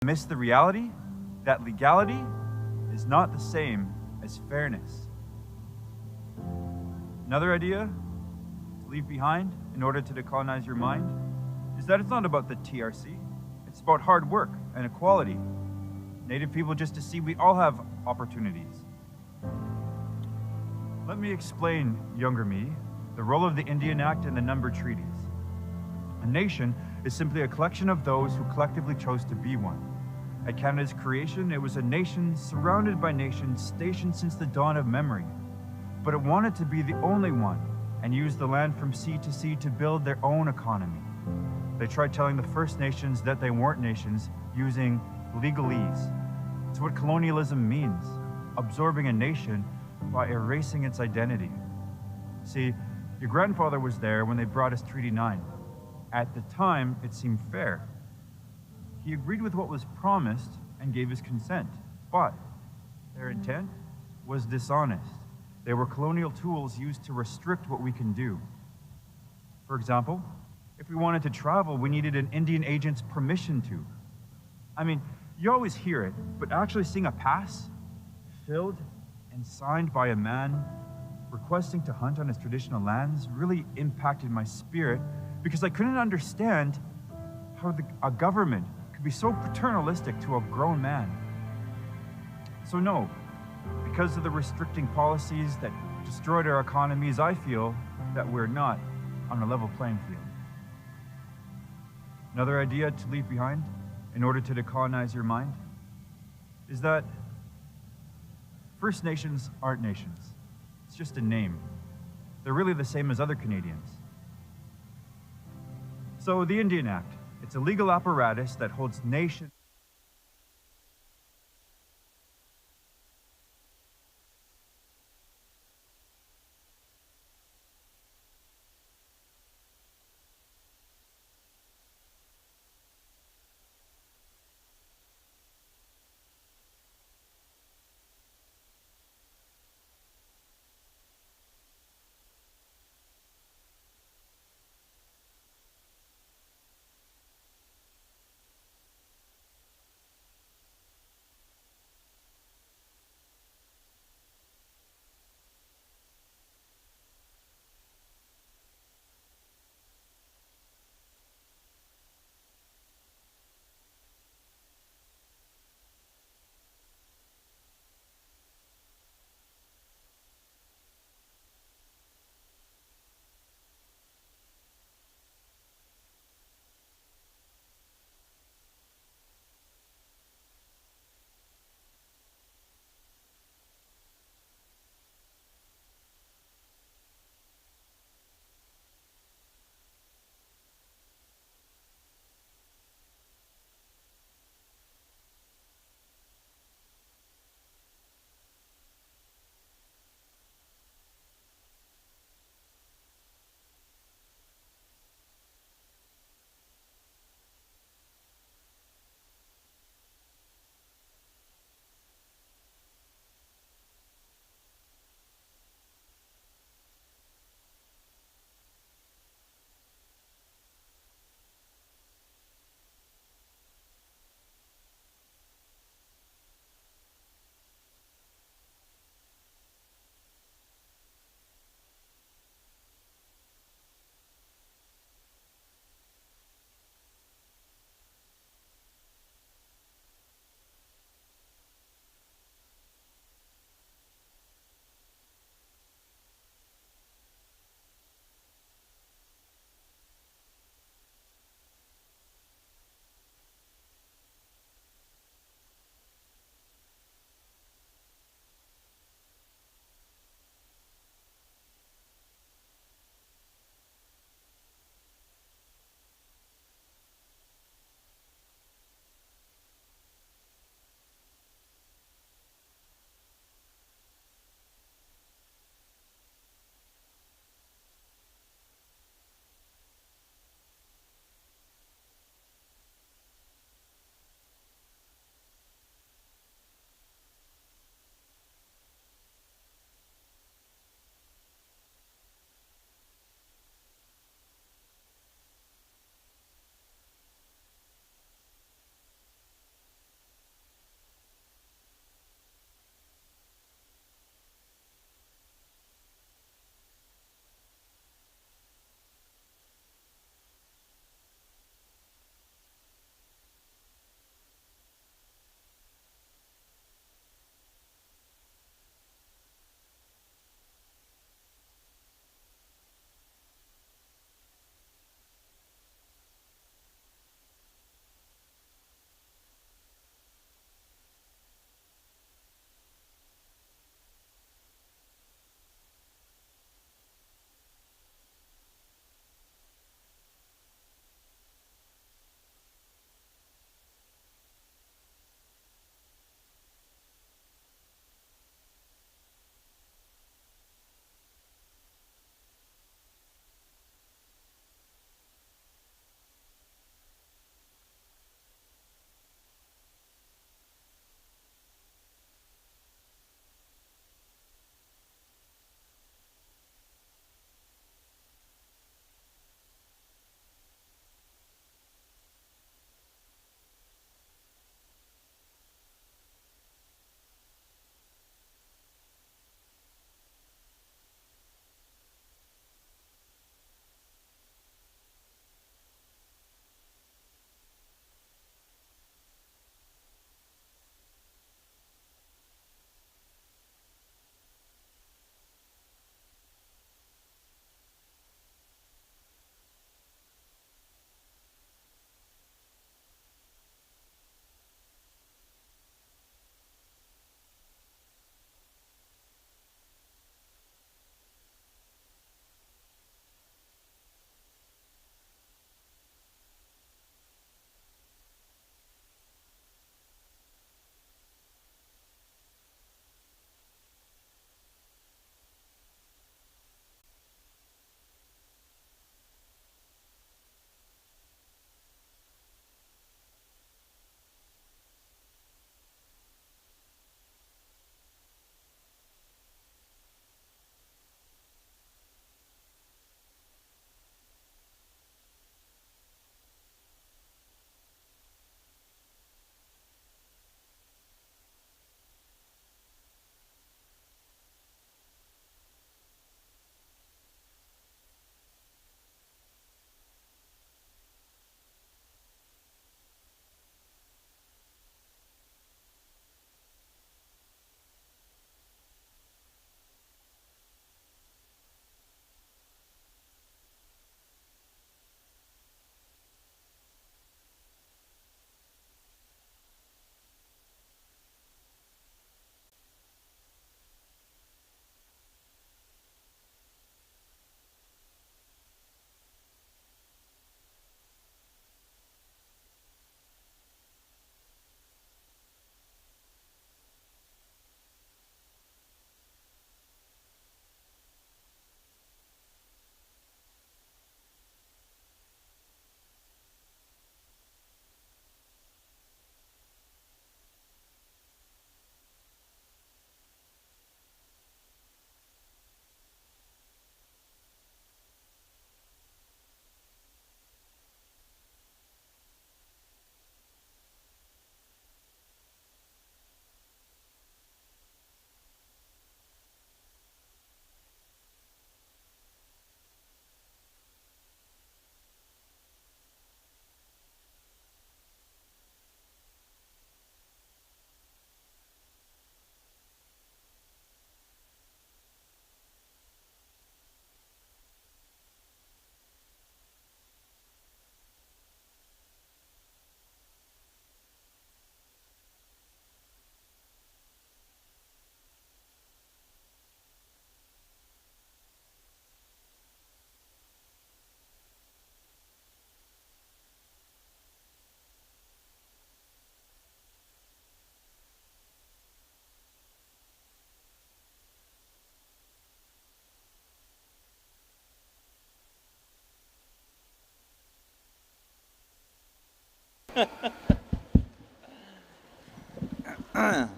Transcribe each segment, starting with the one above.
miss the reality that legality is not the same as fairness. Another idea to leave behind in order to decolonize your mind is that it's not about the TRC. It's about hard work and equality. Native people just to see we all have opportunities. Let me explain, younger me, the role of the Indian Act and the number treaties. A nation is simply a collection of those who collectively chose to be one. At Canada's creation, it was a nation surrounded by nations stationed since the dawn of memory. But it wanted to be the only one and used the land from sea to sea to build their own economy. They tried telling the First Nations that they weren't nations using legalese. It's what colonialism means, absorbing a nation by erasing its identity. See, your grandfather was there when they brought us Treaty 9. At the time, it seemed fair. He agreed with what was promised and gave his consent, but their intent was dishonest. They were colonial tools used to restrict what we can do. For example, if we wanted to travel, we needed an Indian agent's permission to. I mean, you always hear it, but actually seeing a pass filled and signed by a man requesting to hunt on his traditional lands really impacted my spirit because I couldn't understand how a government could be so paternalistic to a grown man. So no, because of the restricting policies that destroyed our economies, I feel that we're not on a level playing field. Another idea to leave behind in order to decolonize your mind is that First Nations aren't nations. It's just a name. They're really the same as other Canadians. So the Indian Act, it's a legal apparatus that holds nations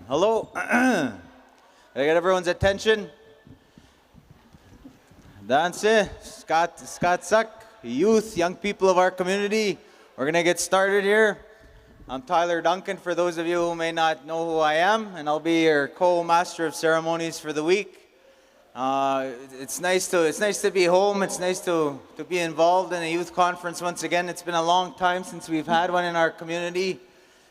Hello. I got everyone's attention. Dance, Scott Suck, youth, young people of our community. We're going to get started here. I'm Tyler Duncan, for those of you who may not know who I am, and I'll be your co-master of ceremonies for the week. It's nice to be home. It's nice to be involved in a youth conference once again. It's been a long time since we've had one in our community.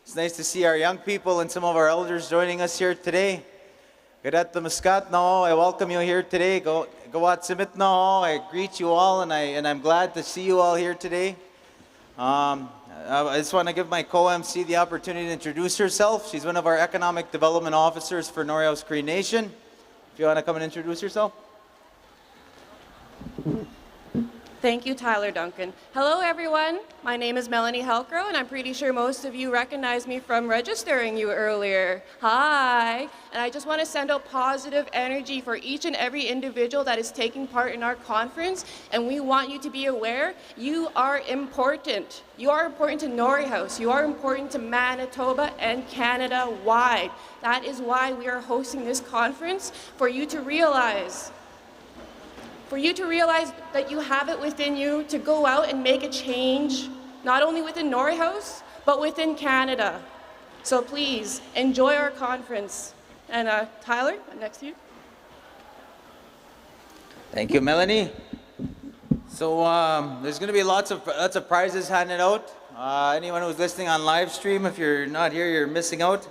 It's nice to see our young people and some of our elders joining us here today. Gadat Muscat no, I welcome you here today. Gawat Simit no, I greet you all, and I'm glad to see you all here today. I just want to give my co-MC the opportunity to introduce herself. She's one of our economic development officers for Norway Cree Nation. If you want to come and introduce yourself. Thank you, Tyler Duncan. Hello, everyone. My name is Melanie Helcrow, and I'm pretty sure most of you recognize me from registering you earlier. Hi. And I just want to send out positive energy for each and every individual that is taking part in our conference, and we want you to be aware you are important. You are important to Norway House. You are important to Manitoba and Canada-wide. That is why we are hosting this conference, for you to realize that you have it within you to go out and make a change, not only within Norway House, but within Canada. So please, enjoy our conference. And Tyler, I'm next to you. Thank you, Melanie. So there's going to be lots of prizes handed out. Anyone who's listening on live stream, if you're not here, you're missing out.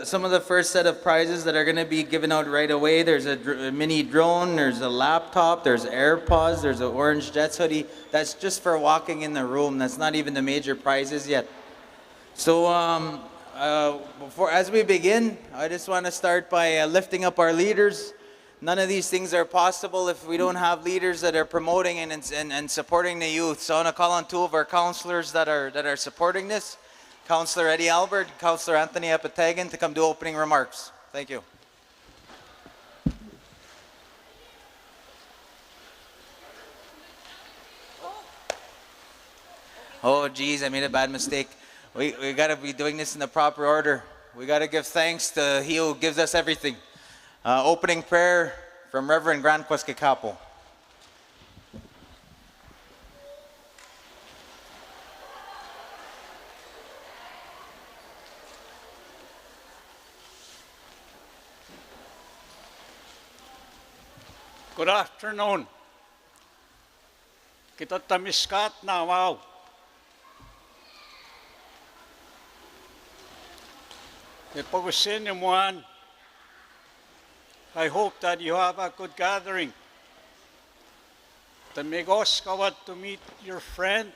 Some of the first set of prizes that are going to be given out right away, there's a mini drone, there's a laptop, there's AirPods, there's an orange Jets hoodie. That's just for walking in the room. That's not even the major prizes yet. So as we begin, I just want to start by lifting up our leaders. None of these things are possible if we don't have leaders that are promoting and supporting the youth. So I want to call on two of our counselors that are supporting this. Councillor Eddie Albert, Councillor Anthony Epatagan, to come do opening remarks. Thank you. Oh, geez, I made a bad mistake. We got to be doing this in the proper order. We got to give thanks to He who gives us everything. Opening prayer from Reverend Grant Kweskikapo. Good afternoon. Kita tamiskat na wow. Ipagusin yung one. I hope that you have a good gathering. Tamigos kawat to meet your friend.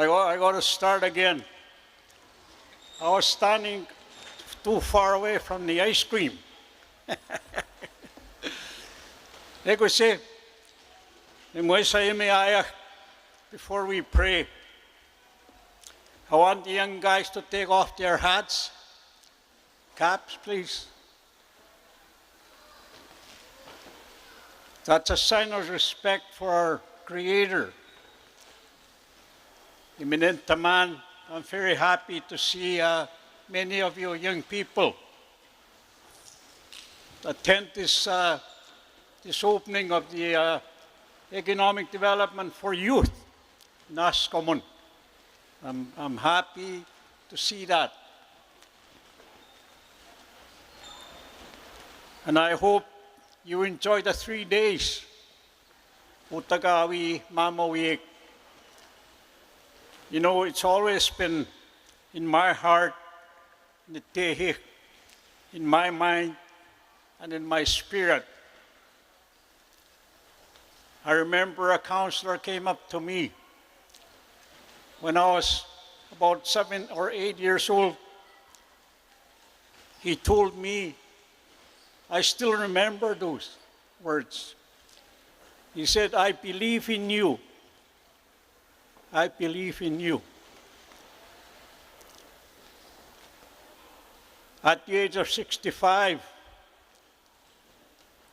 I got to start again. I was standing too far away from the ice cream. They could say, before we pray, I want the young guys to take off their hats. Caps, please. That's a sign of respect for our Creator. Eminent man, I'm very happy to see many of you young people attend this opening of the Economic Development for Youth, NAS Common. I'm happy to see that. And I hope you enjoy the 3 days. Utagawi Mamawiik. You know, it's always been in my heart, in my mind, and in my spirit. I remember a counselor came up to me when I was about 7 or 8 years old. He told me, I still remember those words. He said, I believe in you. I believe in you. At the age of 65,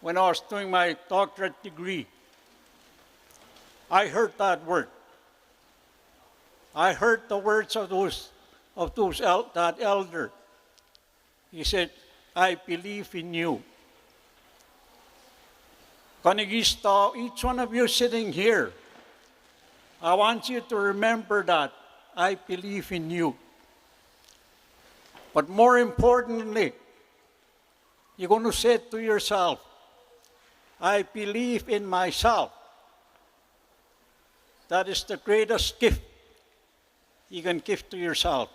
when I was doing my doctorate degree, I heard that word. I heard the words of that elder. He said, I believe in you. Kanigisto, each one of you sitting here, I want you to remember that I believe in you. But more importantly, you're going to say to yourself, I believe in myself. That is the greatest gift you can give to yourself.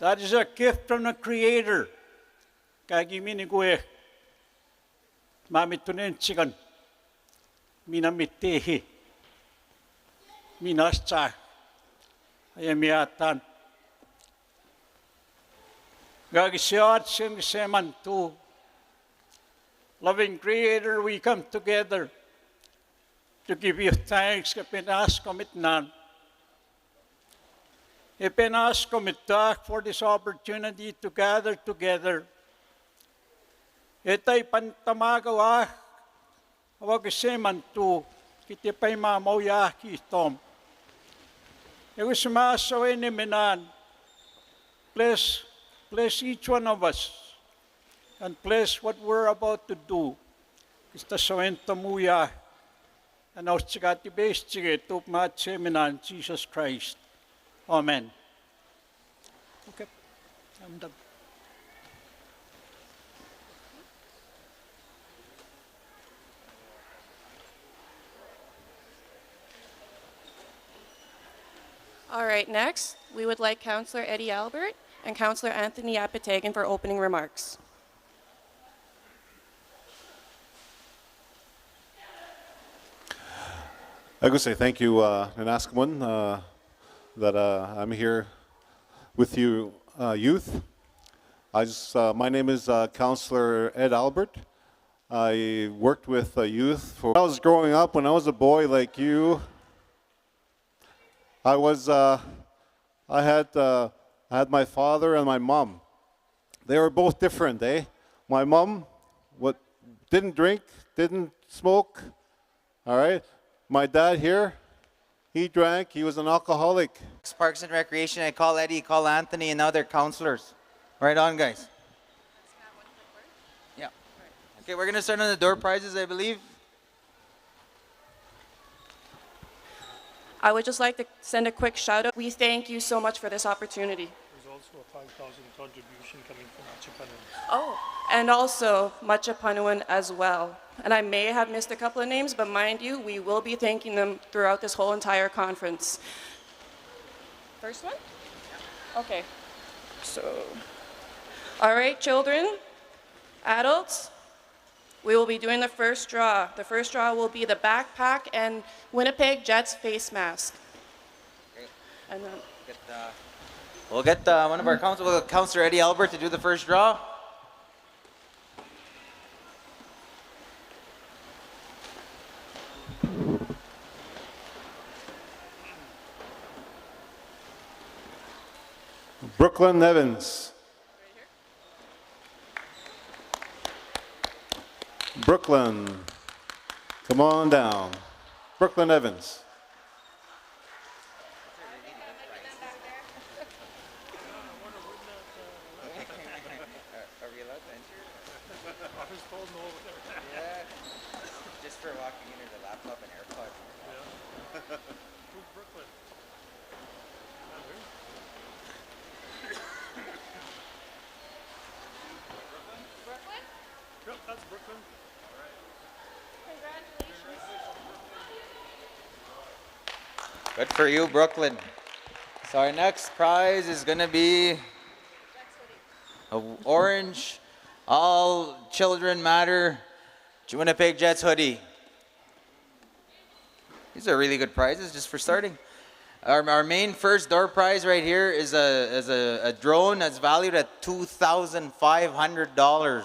That is a gift from the Creator. Kagimini gue, mamitunensigan, minamitehi, minascha, ayamiatan. Gagisiyat siyang seman tu. Loving Creator, we come together to give you thanks kapinas komitnan. Ipinas komitak for this opportunity to gather together. Itay pantamagawa awagiseman tu kitipay mamauya kitom. Iwismasawin ni minan. Bless each one of us and bless what we're about to do. Kista sawin tamuya and our tsigati base tsige tup matseminan Jesus Christ. Amen. Okay, I'm done. All right, next, we would like Councillor Eddie Albert and Councillor Anthony Apatagan for opening remarks. I could say thank you, Nanaskamun, that I'm here with you, youth. My name is Councillor Ed Albert. I worked with youth when I was growing up. When I was a boy like you, I had my father and my mom. They were both different, eh? My mom didn't drink, didn't smoke, all right? My dad here, he drank, he was an alcoholic. Parks and Recreation, I call Eddie, call Anthony, and now they're counselors. Right on, guys. Yeah. Okay, we're going to start on the door prizes, I believe. I would just like to send a quick shout out. We thank you so much for this opportunity. There's also a 5,000 contribution coming from Achipanan. Oh, and also Machapanuan as well. And I may have missed a couple of names, but mind you, we will be thanking them throughout this whole entire conference. First one? Okay. So, all right, children, adults, we will be doing the first draw. The first draw will be the backpack and Winnipeg Jets face mask. Okay. And then, We'll get one of our Councillor Eddie Albert to do the first draw. Brooklyn Evans. Brooklyn, come on down. Brooklyn Evans. Are we allowed to enter? I was told no over there. Yeah. Just for walking in the laptop and AirPods. Who's Brooklyn? Brooklyn? Yep, that's Brooklyn. Good for you, Brooklyn. So our next prize is going to be an orange, all children matter, Winnipeg Jets hoodie. These are really good prizes just for starting. Our main first door prize right here is a drone that's valued at $2,500.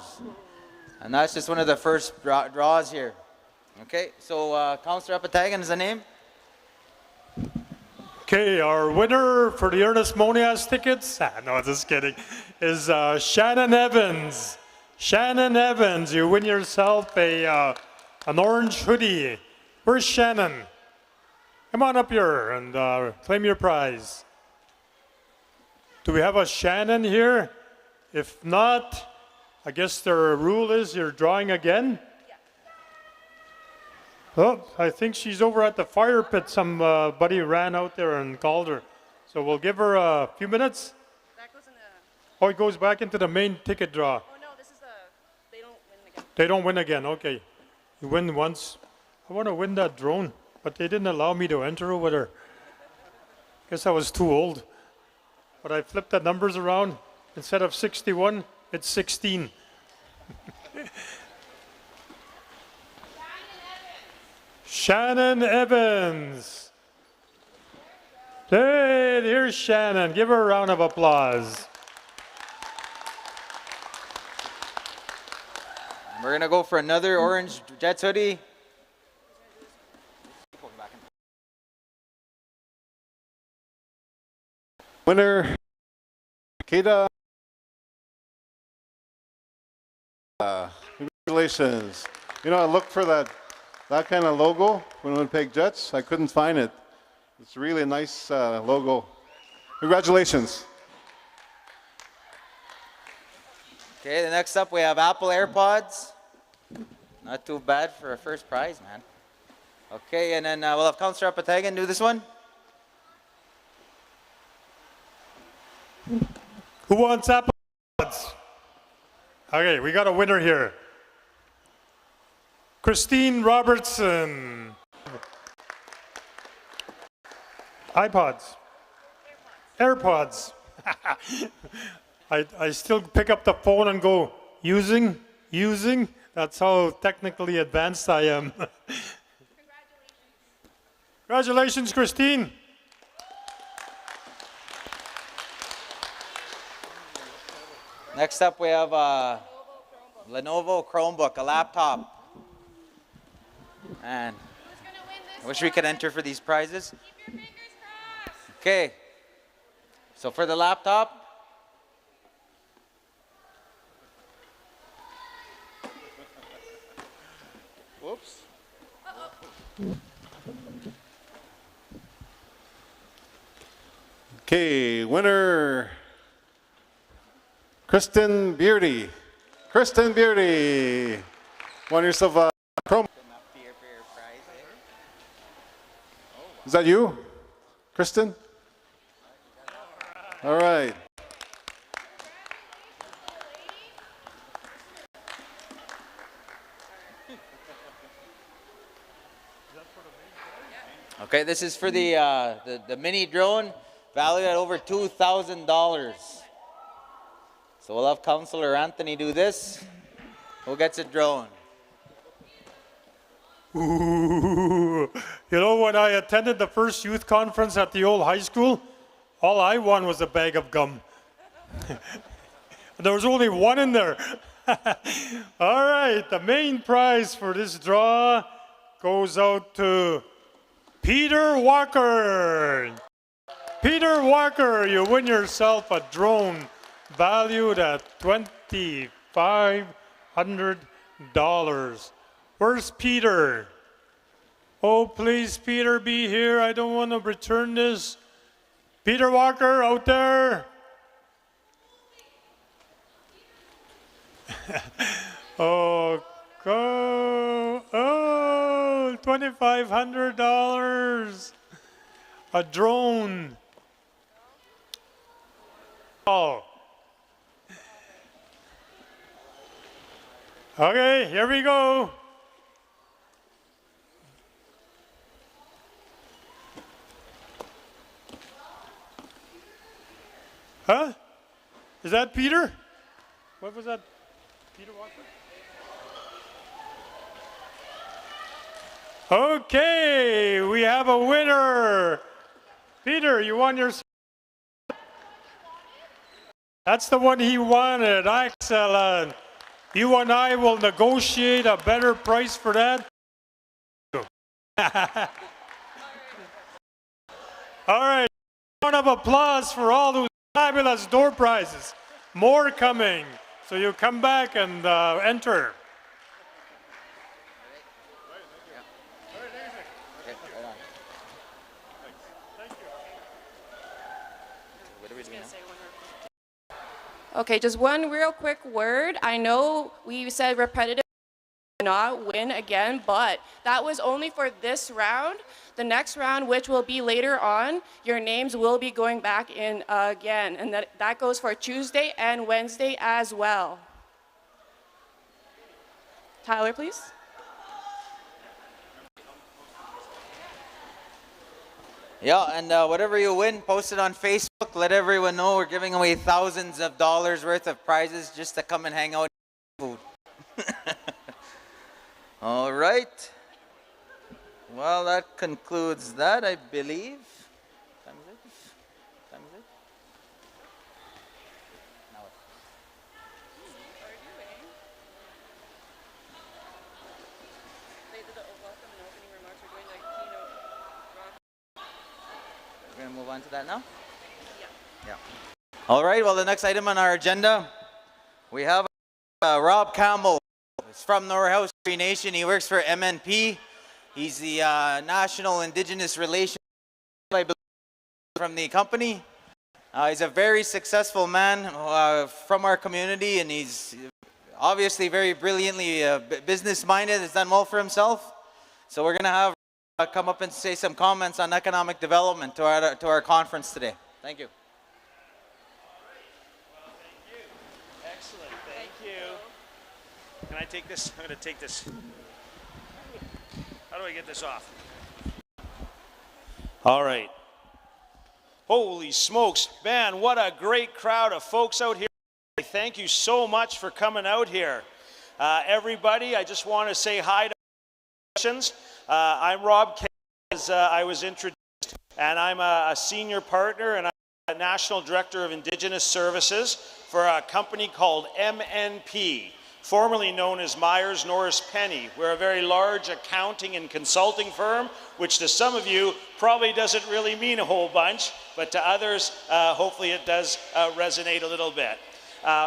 And that's just one of the first draws here. Okay, so Councillor Apatagan is the name? Okay, our winner for the Ernest Monias tickets, no, just kidding, is Shannon Evans. Shannon Evans, you win yourself an orange hoodie. Where's Shannon? Come on up here and claim your prize. Do we have a Shannon here? If not, I guess the rule is you're drawing again? Oh, I think she's over at the fire pit. Somebody ran out there and called her. So we'll give her a few minutes. That goes in the. Oh, it goes back into the main ticket draw. Oh no, this is the. They don't win again. They don't win again, okay. You win once. I want to win that drone, but they didn't allow me to enter with her. Guess I was too old. But I flipped the numbers around. Instead of 61, it's 16. Shannon Evans. Hey, here's Shannon. Give her a round of applause. We're going to go for another orange Jets hoodie. Winner, Kata. Congratulations. You know, I looked for that kind of logo when Winnipeg Jets. I couldn't find it. It's really a nice logo. Congratulations. Okay, the next up we have Apple AirPods. Not too bad for a first prize, man. Okay, and then we'll have Councillor Apatagan do this one. Who wants Apple AirPods? Okay, we got a winner here. Christine Robertson. iPods. AirPods. I still pick up the phone and go, using. That's how technically advanced I am. Congratulations, Christine. Next up we have a Lenovo Chromebook, a laptop. And I wish we could enter for these prizes. Keep your fingers crossed. Okay, so for the laptop, whoops. Okay, winner, Kristen Beardy. Kristen Beardy. Won yourself a Chrome. Is that you, Kristen? All right. Okay, this is for the mini drone, valued at over $2,000. So we'll have Councillor Anthony do this. Who gets a drone? Ooh. You know, when I attended the first youth conference at the old high school, all I won was a bag of gum. There was only one in there. All right, the main prize for this draw goes out to Peter Walker. Peter Walker, you win yourself a drone valued at $2,500. Where's Peter? Oh, please, Peter, be here. I don't want to return this. Peter Walker, out there. Oh, go. Oh, $2,500. A drone. Oh. Okay, here we go. Huh? Is that Peter? What was that? Peter Walker? Okay, we have a winner. Peter, you won your... That's the one he wanted. Excellent. You and I will negotiate a better price for that. All right, round of applause for all those fabulous door prizes. More coming. So you come back and enter. Okay, just one real quick word. I know we said repetitive not win again, but that was only for this round. The next round, which will be later on, your names will be going back in again, and that goes for Tuesday and Wednesday as well. Tyler, please. Yeah, and whatever you win, post it on Facebook. Let everyone know we're giving away thousands of dollars worth of prizes just to come and hang out and eat food. All right. Well, that concludes that, I believe. Time is it? Time is it? Now what? We're going to move on to that now? Yeah. All right, well, the next item on our agenda, we have Rob Campbell. He's from Norway Cree Nation. He works for MNP. He's the National Indigenous Relations from the company. He's a very successful man from our community, and he's obviously very brilliantly business-minded. Has done well for himself. So we're going to have come up and say some comments on economic development to our conference today. Thank you. Thank you. Excellent. Thank you. Can I take this? I'm going to take this. How do I get this off? All right. Holy smokes. Man, what a great crowd of folks out here. Thank you so much for coming out here. Everybody, I just want to say hi to questions. I'm Rob K, as I was introduced, and I'm a senior partner and I'm a National Director of Indigenous Services for a company called MNP. Formerly known as Myers Norris Penny. We're a very large accounting and consulting firm, which to some of you probably doesn't really mean a whole bunch, but to others, hopefully it does resonate a little bit.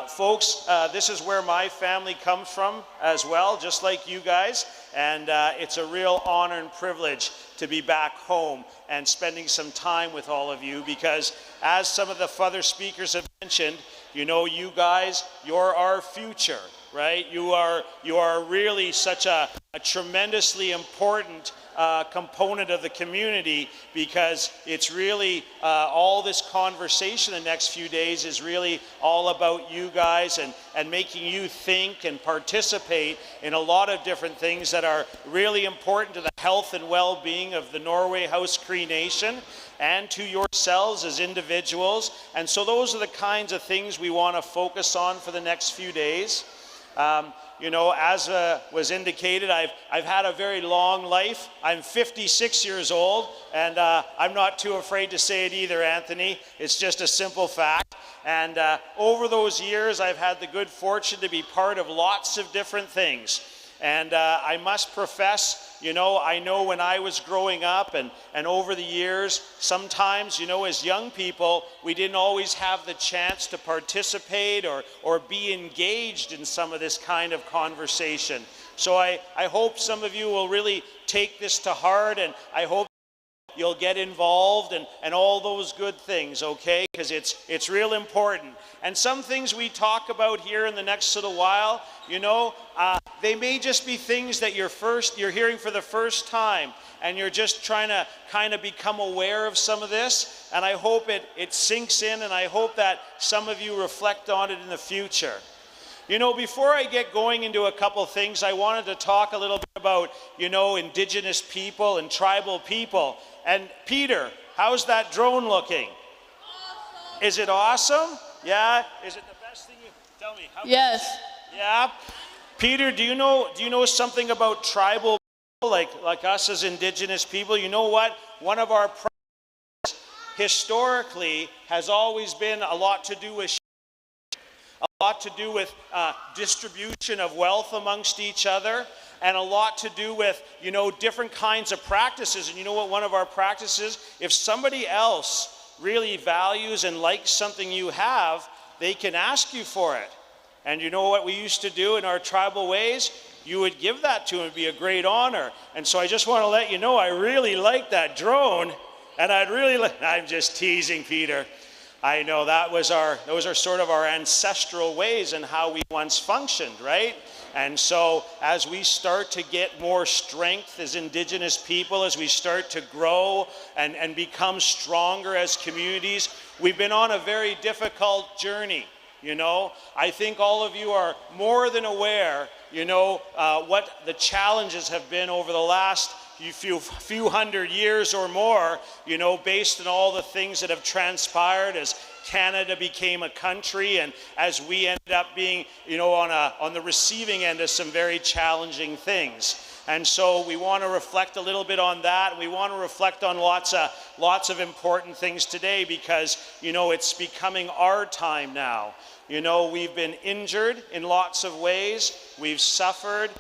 Folks, this is where my family comes from as well, just like you guys, and it's a real honor and privilege to be back home and spending some time with all of you, because as some of the other speakers have mentioned, you know, you guys, you're our future. Right? You are really such a tremendously important component of the community, because it's really all this conversation the next few days is really all about you guys and making you think and participate in a lot of different things that are really important to the health and well-being of the Norway Cree Nation and to yourselves as individuals. And so those are the kinds of things we want to focus on for the next few days. You know, as was indicated, I've had a very long life. I'm 56 years old, and I'm not too afraid to say it either, Anthony. It's just a simple fact. And over those years, I've had the good fortune to be part of lots of different things. And I must profess, you know, I know when I was growing up and over the years, sometimes, you know, as young people, we didn't always have the chance to participate or be engaged in some of this kind of conversation. So I hope some of you will really take this to heart, and I hope you'll get involved and all those good things, okay? Because it's real important. And some things we talk about here in the next little while, you know, they may just be things that you're hearing for the first time, and you're just trying to kind of become aware of some of this. And I hope it sinks in, and I hope that some of you reflect on it in the future. You know, before I get going into a couple things, I wanted to talk a little bit about, you know, Indigenous people and tribal people. And Peter, how's that drone looking? Awesome. Is it awesome? Yeah? Is it the best thing you tell me? Yes. Yeah? Peter, do you know something about tribal people like us as Indigenous people? You know what? One of our historically has always been a lot to do with a lot to do with distribution of wealth amongst each other, and a lot to do with, you know, different kinds of practices. And you know what one of our practices, if somebody else really values and likes something you have, they can ask you for it. And you know what we used to do in our tribal ways? You would give that to them. It'd be a great honor. And so I just want to let you know I really like that drone, and I'd really like, I'm just teasing, Peter. I know those are sort of our ancestral ways and how we once functioned, right? And so as we start to get more strength as Indigenous people, as we start to grow and become stronger as communities, we've been on a very difficult journey. You know, I think all of you are more than aware, you know, what the challenges have been over the last few hundred years or more, you know, based on all the things that have transpired as Canada became a country and as we ended up being, you know, on the receiving end of some very challenging things. And so we want to reflect a little bit on that. We want to reflect on lots of important things today because, you know, it's becoming our time now. You know, we've been injured in lots of ways. We've suffered.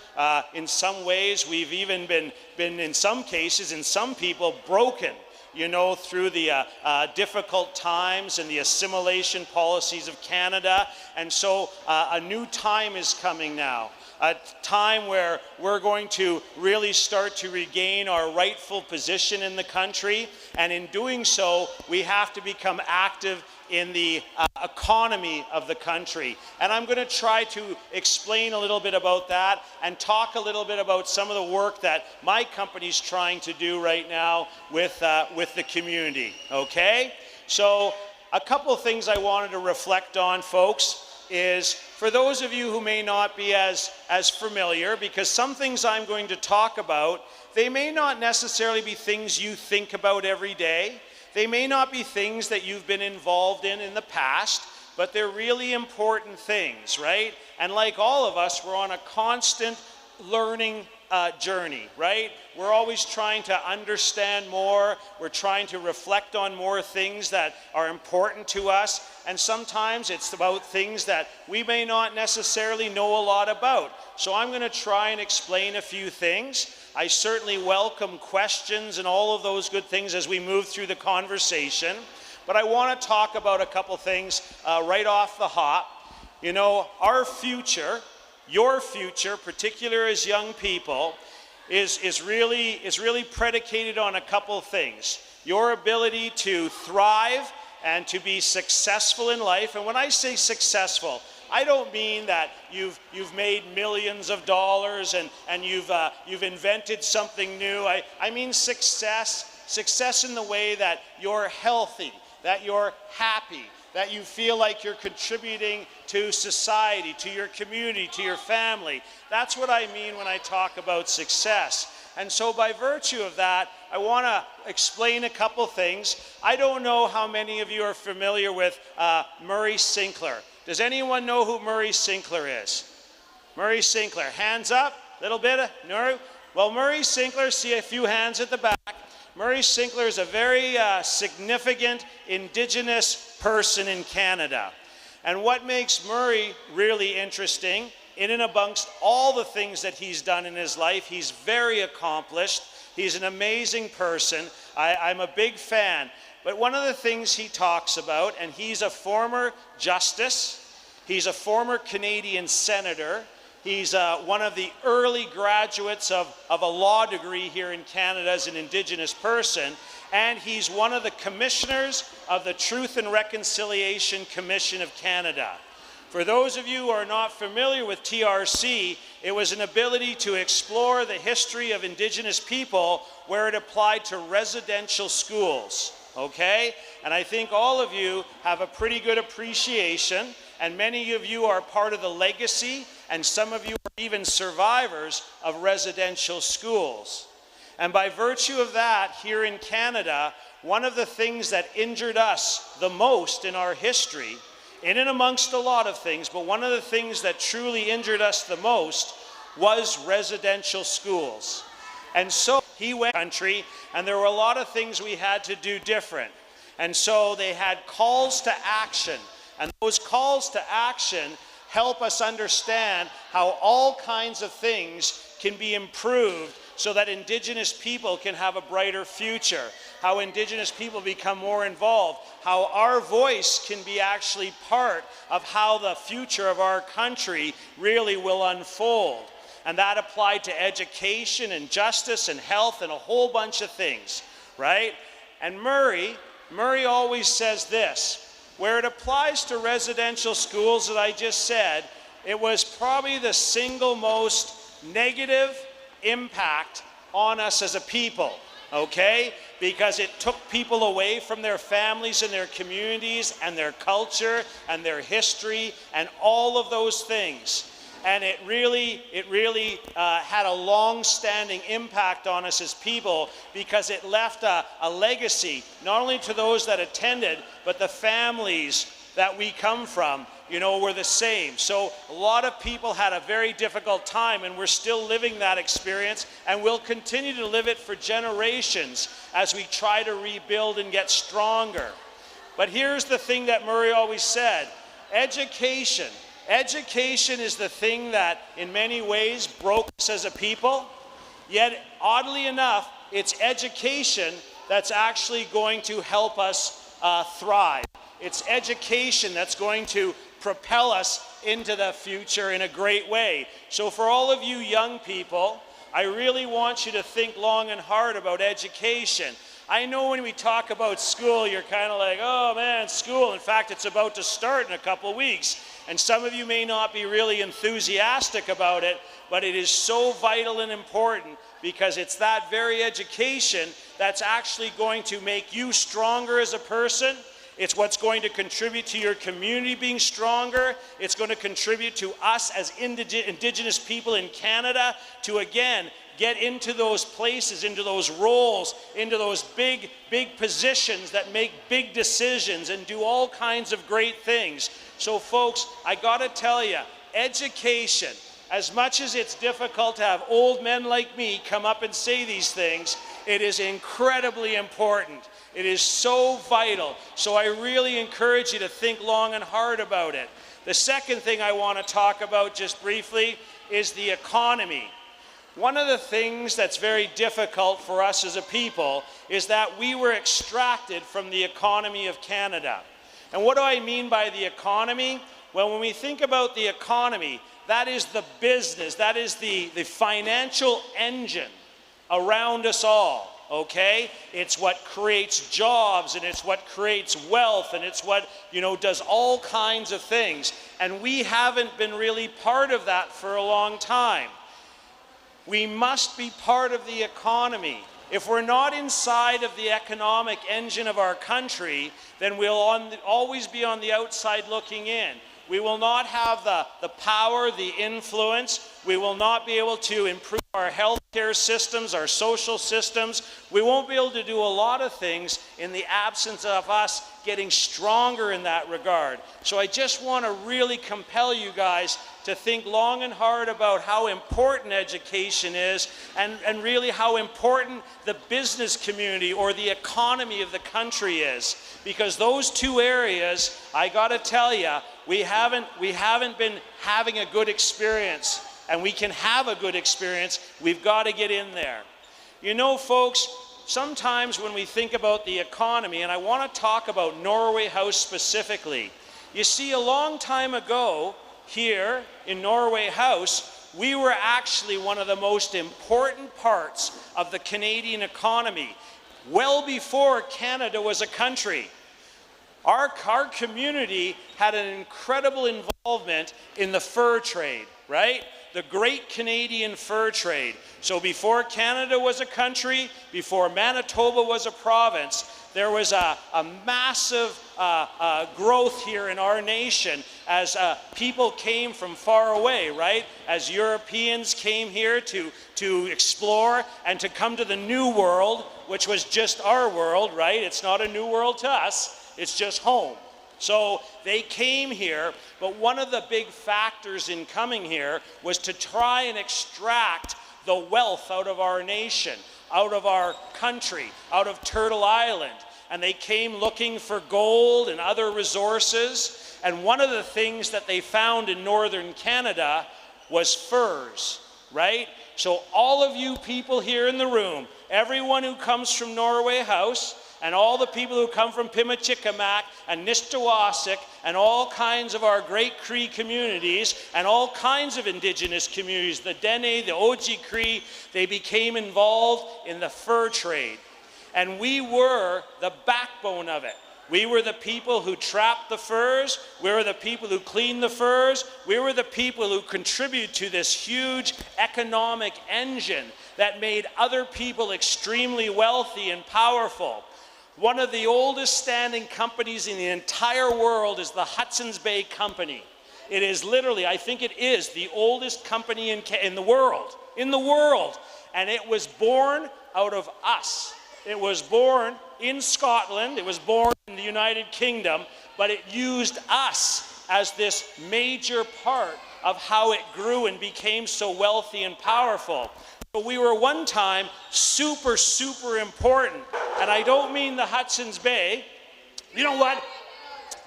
In some ways, we've even been in some cases, in some people, broken, you know, through the difficult times and the assimilation policies of Canada. And so a new time is coming now. A time where we're going to really start to regain our rightful position in the country. And in doing so, we have to become active in the economy of the country. And I'm going to try to explain a little bit about that and talk a little bit about some of the work that my company's trying to do right now with the community, okay? So a couple of things I wanted to reflect on, folks, is for those of you who may not be as familiar, because some things I'm going to talk about, they may not necessarily be things you think about every day. They may not be things that you've been involved in the past, but they're really important things, right? And like all of us, we're on a constant learning journey, right? We're always trying to understand more. We're trying to reflect on more things that are important to us. And sometimes it's about things that we may not necessarily know a lot about. So I'm going to try and explain a few things. I certainly welcome questions and all of those good things as we move through the conversation. But I want to talk about a couple things right off the hop. You know, our future, your future, particularly as young people, is really predicated on a couple of things. Your ability to thrive and to be successful in life. And when I say successful, I don't mean that you've made millions of dollars and you've invented something new. I mean success in the way that you're healthy, that you're happy, that you feel like you're contributing to society, to your community, to your family. That's what I mean when I talk about success. And so by virtue of that, I want to explain a couple things. I don't know how many of you are familiar with Murray Sinclair. Does anyone know who Murray Sinclair is? Murray Sinclair, hands up, little bit. No? Well, Murray Sinclair, see a few hands at the back. Murray Sinclair is a very significant Indigenous person in Canada. And what makes Murray really interesting, in and amongst all the things that he's done in his life, he's very accomplished. He's an amazing person. I'm a big fan. But one of the things he talks about, and he's a former justice, he's a former Canadian senator, he's one of the early graduates of a law degree here in Canada as an Indigenous person, and he's one of the commissioners of the Truth and Reconciliation Commission of Canada. For those of you who are not familiar with TRC, it was an ability to explore the history of Indigenous people where it applied to residential schools, okay? And I think all of you have a pretty good appreciation, and many of you are part of the legacy, and some of you are even survivors of residential schools. And by virtue of that, here in Canada, one of the things that injured us the most in our history, in and amongst a lot of things, but one of the things that truly injured us the most was residential schools. And so he went to the country, and there were a lot of things we had to do different. And so they had calls to action. And those calls to action help us understand how all kinds of things can be improved so that Indigenous people can have a brighter future, how Indigenous people become more involved, how our voice can be actually part of how the future of our country really will unfold. And that applied to education and justice and health and a whole bunch of things, right? And Murray always says this, where it applies to residential schools that I just said, it was probably the single most negative impact on us as a people, okay? Because it took people away from their families and their communities and their culture and their history and all of those things. And it really had a long-standing impact on us as people because it left a legacy, not only to those that attended, but the families that we come from, you know, were the same. So a lot of people had a very difficult time, and we're still living that experience, and we'll continue to live it for generations as we try to rebuild and get stronger. But here's the thing that Murray always said, education. Education is the thing that in many ways broke us as a people, yet oddly enough, it's education that's actually going to help us thrive. It's education that's going to propel us into the future in a great way. So for all of you young people, I really want you to think long and hard about education. I know when we talk about school, you're kind of like, oh man, school. In fact, it's about to start in a couple of weeks. And some of you may not be really enthusiastic about it, but it is so vital and important because it's that very education that's actually going to make you stronger as a person. It's what's going to contribute to your community being stronger. It's going to contribute to us as Indigenous people in Canada to, again, get into those places, into those roles, into those big positions that make big decisions and do all kinds of great things. So folks, I gotta tell you, education, as much as it's difficult to have old men like me come up and say these things, it is incredibly important. It is so vital. So I really encourage you to think long and hard about it. The second thing I want to talk about just briefly is the economy. One of the things that's very difficult for us as a people is that we were extracted from the economy of Canada. And what do I mean by the economy? Well, when we think about the economy, that is the business, that is the financial engine around us all. Okay? It's what creates jobs, and it's what creates wealth, and it's what, you know, does all kinds of things. And we haven't been really part of that for a long time. We must be part of the economy. If we're not inside of the economic engine of our country, then we'll always be on the outside looking in. We will not have the power, the influence. We will not be able to improve our healthcare systems, our social systems. We won't be able to do a lot of things in the absence of us getting stronger in that regard. So I just want to really compel you guys to think long and hard about how important education is and really how important the business community or the economy of the country is. Because those two areas, I got to tell you, we haven't been having a good experience, and we can have a good experience. We've got to get in there. You know, folks, sometimes when we think about the economy, and I want to talk about Norway House specifically, you see, a long time ago here in Norway House, we were actually one of the most important parts of the Canadian economy, well before Canada was a country. Our community had an incredible involvement in the fur trade, right? The great Canadian fur trade. So before Canada was a country, before Manitoba was a province, there was a massive growth here in our nation as people came from far away, right? As Europeans came here to explore and to come to the New World, which was just our world, right? It's not a new world to us. It's just home. So they came here, but one of the big factors in coming here was to try and extract the wealth out of our nation, out of our country, out of Turtle Island. and they came looking for gold and other resources. And one of the things that they found in northern Canada was furs, right? So all of you people here in the room, everyone who comes from Norway House, and all the people who come from Pimachikamak and Nishtawasak and all kinds of our great Cree communities and all kinds of indigenous communities, the Dene, the Oji Cree, they became involved in the fur trade. And we were the backbone of it. We were the people who trapped the furs. We were the people who cleaned the furs. We were the people who contributed to this huge economic engine that made other people extremely wealthy and powerful. One of the oldest standing companies in the entire world is the Hudson's Bay Company. It is literally, I think it is, the oldest company in the world. In the world. And it was born out of us. It was born in Scotland. It was born in the United Kingdom. But it used us as this major part of how it grew and became so wealthy and powerful. But we were one time super, super important. And I don't mean the Hudson's Bay. You know what?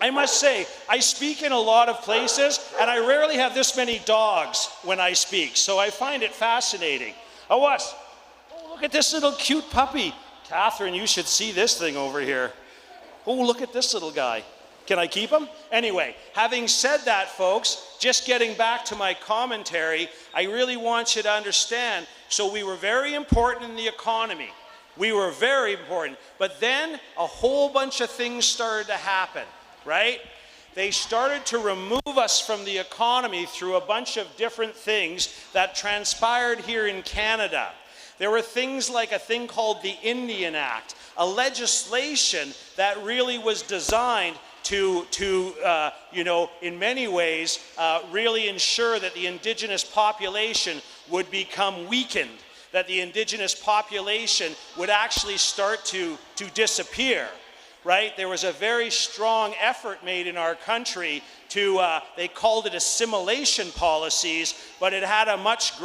I must say, I speak in a lot of places, and I rarely have this many dogs when I speak. So I find it fascinating. Oh, what? Oh, look at this little cute puppy. Catherine, you should see this thing over here. Oh, look at this little guy. Can I keep him? Anyway, having said that, folks, just getting back to my commentary, I really want you to understand, so we were very important in the economy. We were very important. But then a whole bunch of things started to happen, right? They started to remove us from the economy through a bunch of different things that transpired here in Canada. There were things like a thing called the Indian Act, a legislation that really was designed to in many ways, really ensure that the indigenous population would become weakened, that the indigenous population would actually start to disappear, right? There was a very strong effort made in our country to, they called it assimilation policies, but it had a much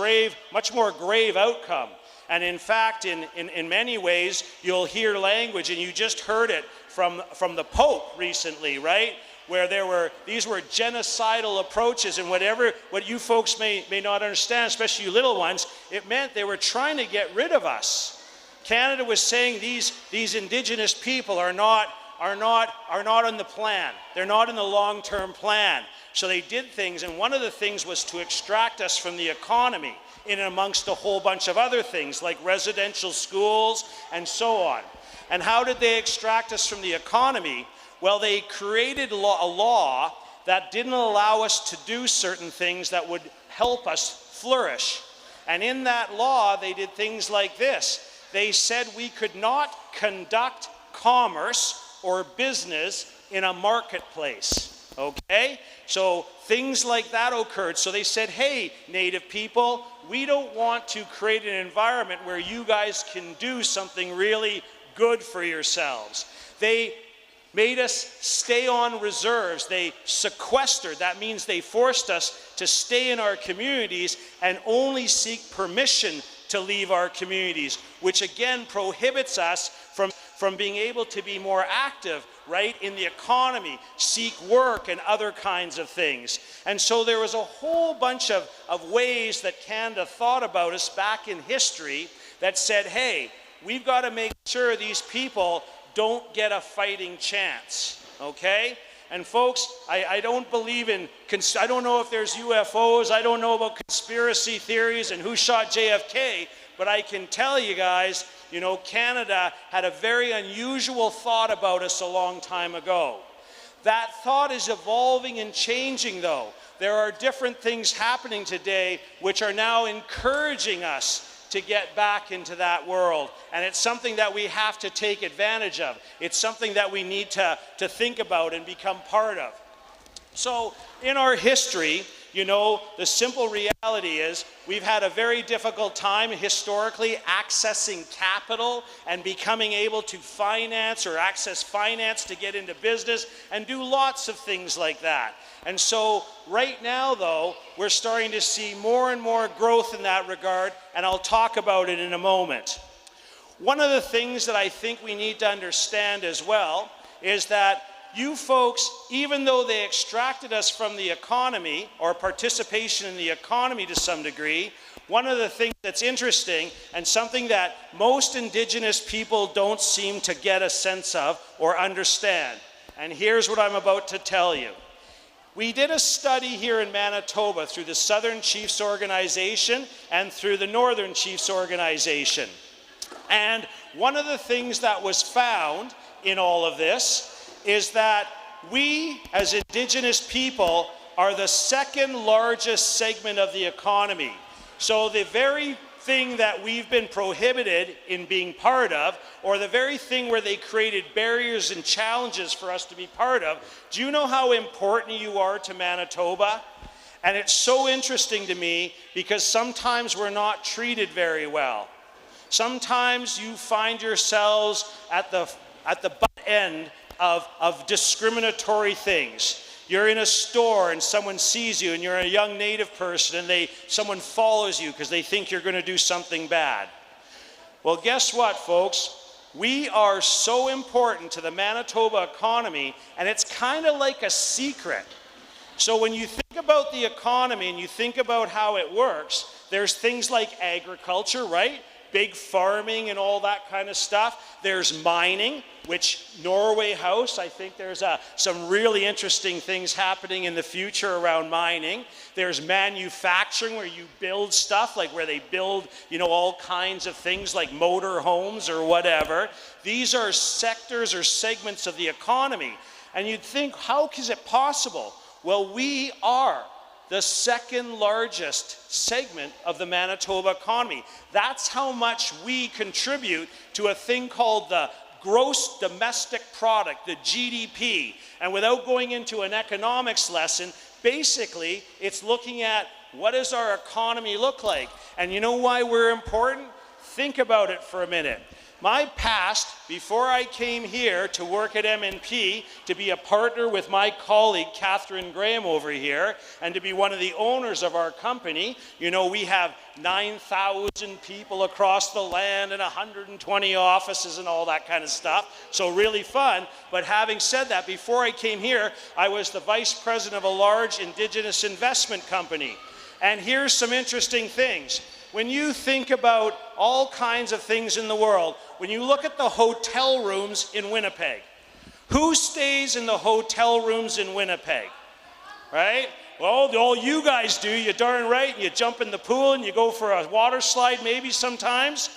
more grave outcome. And in fact, in many ways, you'll hear language, and you just heard it from the Pope recently, right? Where these were genocidal approaches, and what you folks may not understand, especially you little ones, it meant they were trying to get rid of us. Canada was saying these indigenous people are not on the plan. They're not in the long-term plan. So they did things, and one of the things was to extract us from the economy, in and amongst a whole bunch of other things like residential schools and so on. And how did they extract us from the economy? Well, they created a law that didn't allow us to do certain things that would help us flourish. And in that law, they did things like this. They said we could not conduct commerce or business in a marketplace, okay? So things like that occurred. So they said, hey, Native people, we don't want to create an environment where you guys can do something really good for yourselves. They made us stay on reserves. They sequestered. That means they forced us to stay in our communities and only seek permission to leave our communities, which again prohibits us from being able to be more active, right, in the economy, seek work and other kinds of things. And so there was a whole bunch of ways that Canada thought about us back in history that said, hey, we've got to make sure these people don't get a fighting chance, okay? And folks, I don't believe in, I don't know if there's UFOs, I don't know about conspiracy theories and who shot JFK, but I can tell you guys, you know, Canada had a very unusual thought about us a long time ago. That thought is evolving and changing though. There are different things happening today which are now encouraging us to get back into that world. And it's something that we have to take advantage of. It's something that we need to think about and become part of. So in our history, you know, the simple reality is we've had a very difficult time historically accessing capital and becoming able to finance or access finance to get into business and do lots of things like that. And so right now, though, we're starting to see more and more growth in that regard, and I'll talk about it in a moment. one of the things that I think we need to understand as well is that you folks, even though they extracted us from the economy or participation in the economy to some degree, one of the things that's interesting and something that most Indigenous people don't seem to get a sense of or understand. And here's what I'm about to tell you. We did a study here in Manitoba through the Southern Chiefs Organization and through the Northern Chiefs Organization. And one of the things that was found in all of this is that we, as Indigenous people, are the second largest segment of the economy. So the very thing that we've been prohibited in being part of, or the very thing where they created barriers and challenges for us to be part of, do you know how important you are to Manitoba? And it's so interesting to me because sometimes we're not treated very well. Sometimes you find yourselves at the butt end of discriminatory things. You're in a store and someone sees you and you're a young Native person and someone follows you because they think you're going to do something bad. Well, guess what, folks? We are so important to the Manitoba economy, and it's kind of like a secret. So when you think about the economy and you think about how it works, there's things like agriculture, right? Big farming and all that kind of stuff. There's mining, which Norway House, I think there's some really interesting things happening in the future around mining. There's manufacturing, where you build stuff, like where they build, all kinds of things like motor homes or whatever. These are sectors or segments of the economy. And you'd think, how is it possible? Well, we are the second largest segment of the Manitoba economy. That's how much we contribute to a thing called the gross domestic product, the GDP. And without going into an economics lesson, basically it's looking at what does our economy look like? And you know why we're important? Think about it for a minute. My past, before I came here to work at MNP, to be a partner with my colleague Catherine Graham over here, and to be one of the owners of our company, we have 9,000 people across the land and 120 offices and all that kind of stuff. So really fun. But having said that, before I came here, I was the vice president of a large Indigenous investment company. And here's some interesting things. When you think about all kinds of things in the world, when you look at the hotel rooms in Winnipeg, who stays in the hotel rooms in Winnipeg, right? Well, all you guys do, you're darn right. You jump in the pool and you go for a water slide maybe sometimes.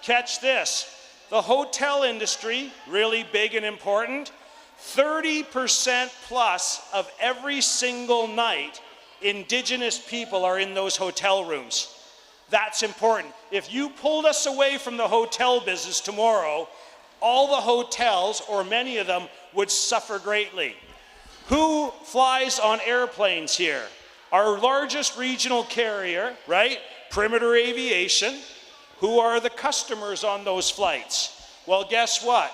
Catch this. The hotel industry, really big and important, 30% plus of every single night, Indigenous people are in those hotel rooms. That's important. If you pulled us away from the hotel business tomorrow, all the hotels, or many of them, would suffer greatly. Who flies on airplanes here? Our largest regional carrier, right? Perimeter Aviation. Who are the customers on those flights? Well, guess what?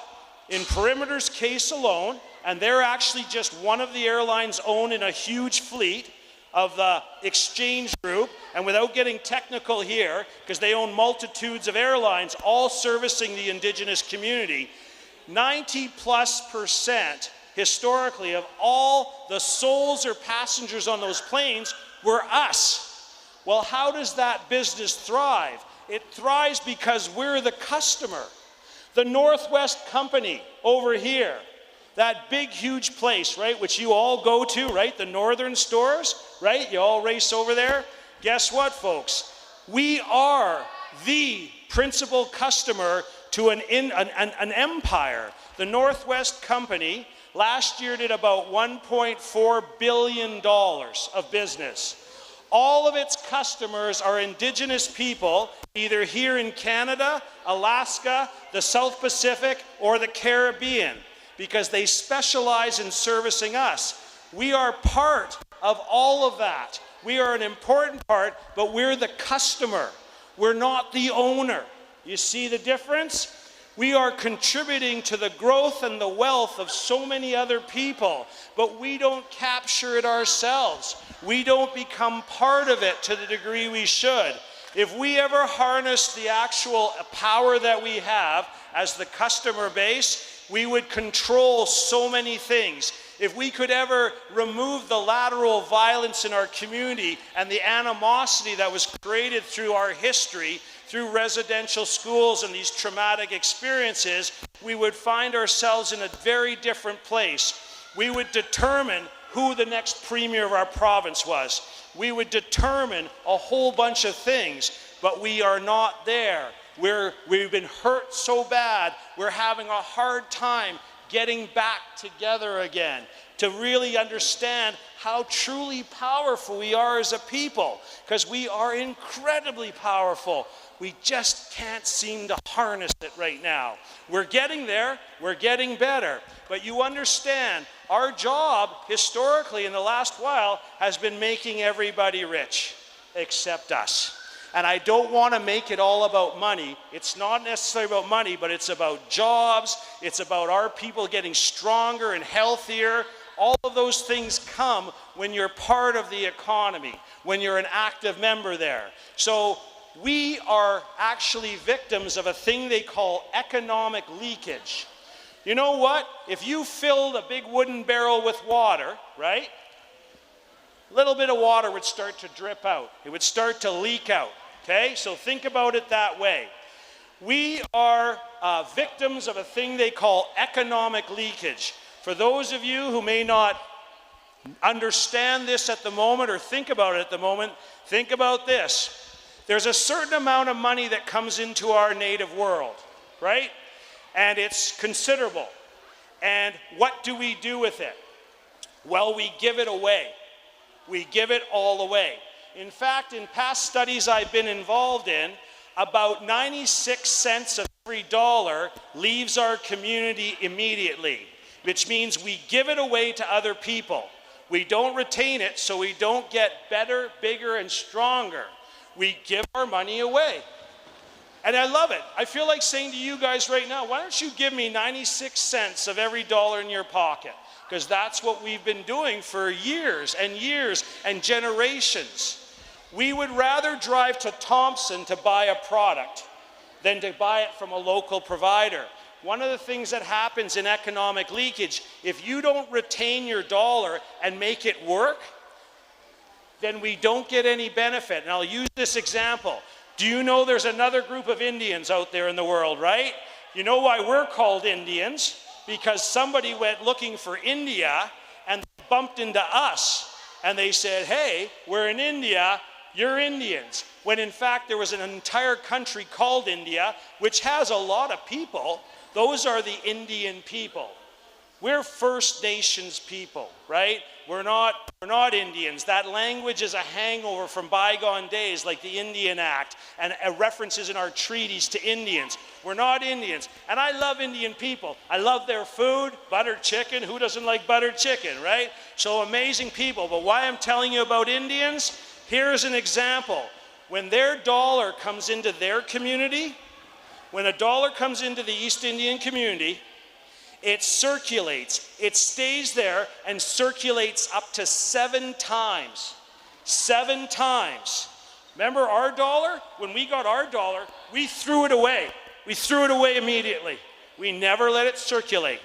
In Perimeter's case alone, and they're actually just one of the airlines owned in a huge fleet of the Exchange Group, and without getting technical here, because they own multitudes of airlines, all servicing the Indigenous community, 90+% historically of all the souls or passengers on those planes were us. Well, how does that business thrive? It thrives because we're the customer. The Northwest Company over here, that big, huge place, right, which you all go to, right, the northern stores, right, you all race over there. Guess what, folks? We are the principal customer to an empire. The Northwest Company last year did about $1.4 billion of business. All of its customers are Indigenous people, either here in Canada, Alaska, the South Pacific, or the Caribbean, because they specialize in servicing us. We are part of all of that. We are an important part, but we're the customer. We're not the owner. You see the difference? We are contributing to the growth and the wealth of so many other people, but we don't capture it ourselves. We don't become part of it to the degree we should. If we ever harness the actual power that we have as the customer base, we would control so many things. If we could ever remove the lateral violence in our community and the animosity that was created through our history, through residential schools and these traumatic experiences, we would find ourselves in a very different place. We would determine who the next premier of our province was. We would determine a whole bunch of things, but we are not there. We've been hurt so bad, we're having a hard time getting back together again to really understand how truly powerful we are as a people, because we are incredibly powerful. We just can't seem to harness it right now. We're getting there, we're getting better, but you understand, our job historically in the last while has been making everybody rich, except us. And I don't want to make it all about money. It's not necessarily about money, but it's about jobs. It's about our people getting stronger and healthier. All of those things come when you're part of the economy, when you're an active member there. So we are actually victims of a thing they call economic leakage. You know what? If you filled a big wooden barrel with water, right? A little bit of water would start to drip out. It would start to leak out. Okay, so think about it that way. We are victims of a thing they call economic leakage. For those of you who may not understand this at the moment or think about it at the moment, think about this. There's a certain amount of money that comes into our native world, right? And it's considerable. And what do we do with it? Well, we give it away. We give it all away. In fact, in past studies I've been involved in, about 96 cents of every dollar leaves our community immediately, which means we give it away to other people. We don't retain it, so we don't get better, bigger, and stronger. We give our money away. And I love it. I feel like saying to you guys right now, why don't you give me 96 cents of every dollar in your pocket? Because that's what we've been doing for years and generations. We would rather drive to Thompson to buy a product than to buy it from a local provider. One of the things that happens in economic leakage, if you don't retain your dollar and make it work, then we don't get any benefit. And I'll use this example. Do you know there's another group of Indians out there in the world, right? You know why we're called Indians? Because somebody went looking for India and bumped into us. And they said, hey, we're in India, you're Indians. When in fact there was an entire country called India, which has a lot of people. Those are the Indian people. We're First Nations people, right? We're not Indians. That language is a hangover from bygone days, like the Indian Act and references in our treaties to Indians. We're not Indians. And I love Indian people. I love their food, buttered chicken. Who doesn't like buttered chicken, right? So amazing people. But why I'm telling you about Indians, here's an example. When their dollar comes into their community, when a dollar comes into the East Indian community, it circulates. It stays there and circulates up to 7 times. 7 times. Remember our dollar? When we got our dollar, we threw it away. We threw it away immediately. We never let it circulate,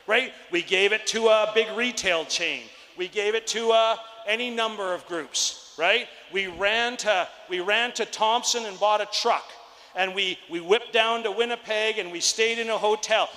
right? We gave it to a big retail chain. We gave it to any number of groups, right? We ran to Thompson and bought a truck. And we whipped down to Winnipeg and we stayed in a hotel.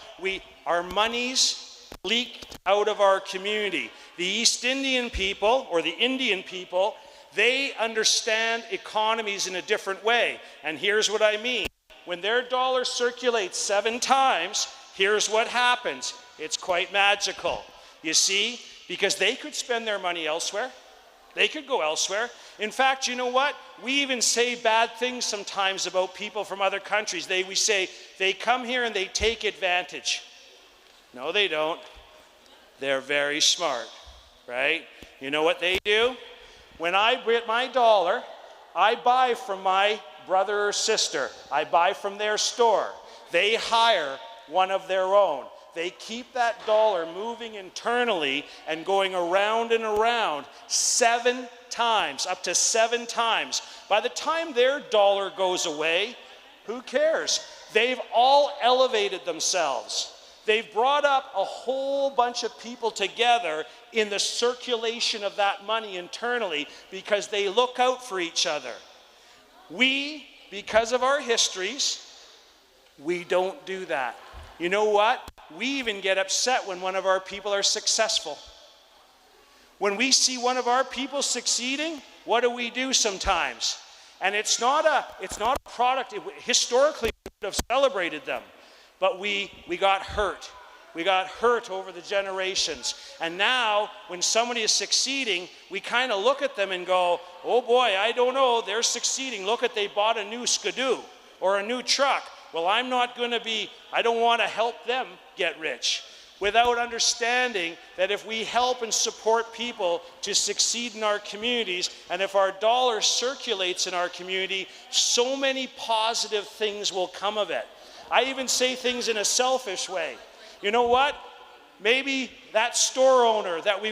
Our monies leaked out of our community. The East Indian people, or the Indian people, they understand economies in a different way. And here's what I mean. When their dollar circulates 7 times, here's what happens. It's quite magical. You see, because they could spend their money elsewhere. They could go elsewhere. In fact, you know what? We even say bad things sometimes about people from other countries. We say, they come here and they take advantage. No, they don't. They're very smart, right? You know what they do? When I get my dollar, I buy from my brother or sister. I buy from their store. They hire one of their own. they keep that dollar moving internally and going around and around 7 times, up to 7 times. By the time their dollar goes away, who cares? They've all elevated themselves. They've brought up a whole bunch of people together in the circulation of that money internally because they look out for each other. We, because of our histories, we don't do that. You know what? We even get upset when one of our people are successful. When we see one of our people succeeding, what do we do sometimes? And it's not a product. Historically, we would have celebrated them, but we got hurt. We got hurt over the generations. And now, when somebody is succeeding, we kind of look at them and go, oh boy, I don't know, they're succeeding. Look at, they bought a new Skidoo or a new truck. Well, I don't want to help them get rich. Without understanding that if we help and support people to succeed in our communities, and if our dollar circulates in our community, so many positive things will come of it. I even say things in a selfish way. You know what? Maybe that store owner that we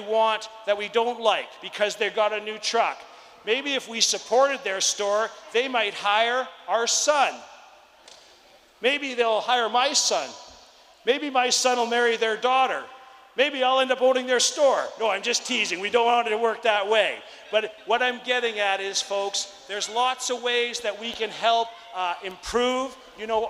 don't like because they've got a new truck, maybe if we supported their store, they might hire our son. Maybe they'll hire my son. Maybe my son will marry their daughter. Maybe I'll end up owning their store. No, I'm just teasing. We don't want it to work that way. But what I'm getting at is, folks, there's lots of ways that we can help improve,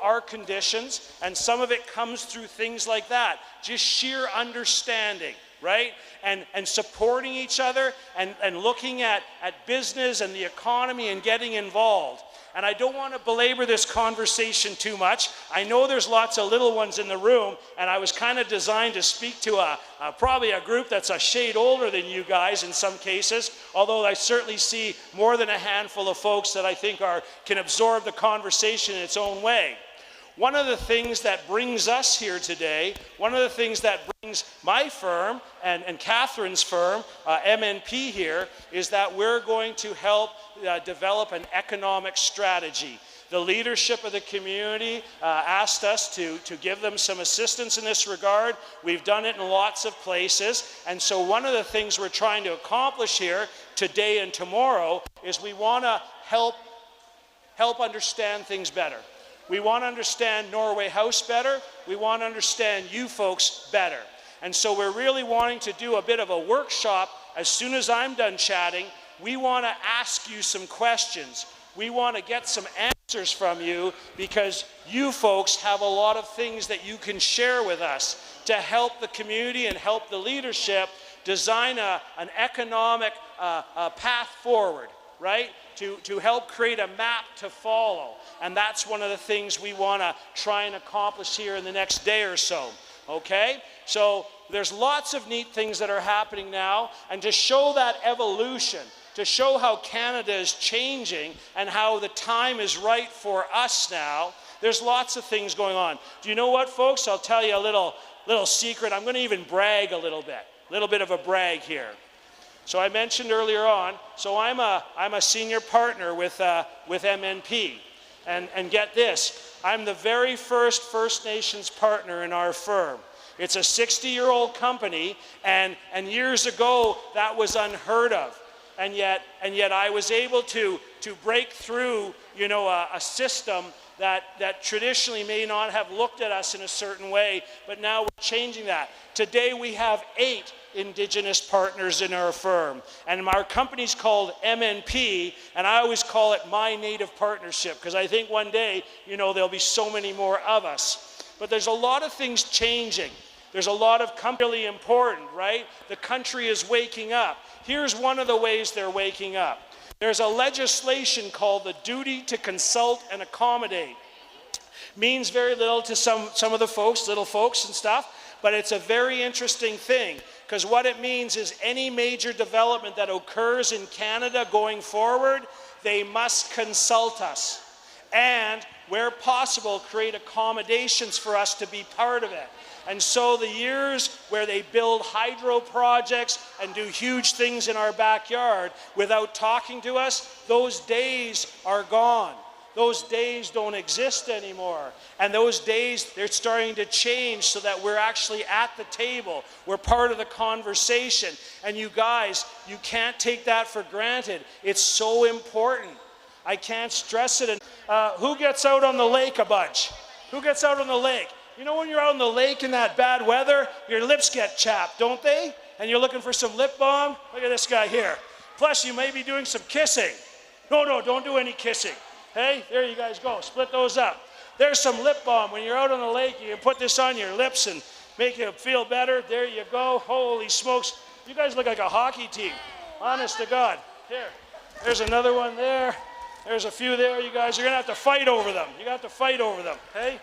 our conditions, and some of it comes through things like that. Just sheer understanding, right? And supporting each other and looking at business and the economy and getting involved. And I don't want to belabor this conversation too much. I know there's lots of little ones in the room, and I was kind of designed to speak to probably a group that's a shade older than you guys in some cases, although I certainly see more than a handful of folks that I think can absorb the conversation in its own way. One of the things that brings us here today, one of the things that brings my firm and Catherine's firm, MNP here, is that we're going to help develop an economic strategy. The leadership of the community asked us to give them some assistance in this regard. We've done it in lots of places. And so one of the things we're trying to accomplish here today and tomorrow is we want to help understand things better. We want to understand Norway House better. We want to understand you folks better. And so we're really wanting to do a bit of a workshop. As soon as I'm done chatting, we want to ask you some questions. We want to get some answers from you because you folks have a lot of things that you can share with us to help the community and help the leadership design an economic path forward, right? To help create a map to follow. And that's one of the things we want to try and accomplish here in the next day or so. Okay? So there's lots of neat things that are happening now. And to show that evolution, to show how Canada is changing and how the time is right for us now, there's lots of things going on. Do you know what, folks? I'll tell you a little secret. I'm going to even brag a little bit of a brag here. So I mentioned earlier on, so I'm a senior partner with MNP. And get this, I'm the very first First Nations partner in our firm. It's a 60-year-old company, and years ago that was unheard of. And yet I was able to break through, a system that traditionally may not have looked at us in a certain way, but now we're changing that. Today we have 8 Indigenous partners in our firm, and our company's called MNP, and I always call it My Native Partnership, because I think one day, there'll be so many more of us. But there's a lot of things changing. There's a lot of really important, right? The country is waking up. Here's one of the ways they're waking up. There's a legislation called the Duty to Consult and Accommodate. Means very little to some of the folks, little folks and stuff, but it's a very interesting thing, because what it means is any major development that occurs in Canada going forward, they must consult us. And where possible, create accommodations for us to be part of it. And so the years where they build hydro projects and do huge things in our backyard without talking to us, those days are gone. Those days don't exist anymore. And those days, they're starting to change so that we're actually at the table. We're part of the conversation. And you guys, you can't take that for granted. It's so important. I can't stress it. Who gets out on the lake a bunch? Who gets out on the lake? You know when you're out on the lake in that bad weather, your lips get chapped, don't they? And you're looking for some lip balm? Look at this guy here. Plus, you may be doing some kissing. No, don't do any kissing. Hey, there you guys go. Split those up. There's some lip balm. When you're out on the lake, you can put this on your lips and make you feel better. There you go. Holy smokes. You guys look like a hockey team. Honest to God. Here. There's another one there. There's a few there. You guys are going to have to fight over them. You got to fight over them. Hey?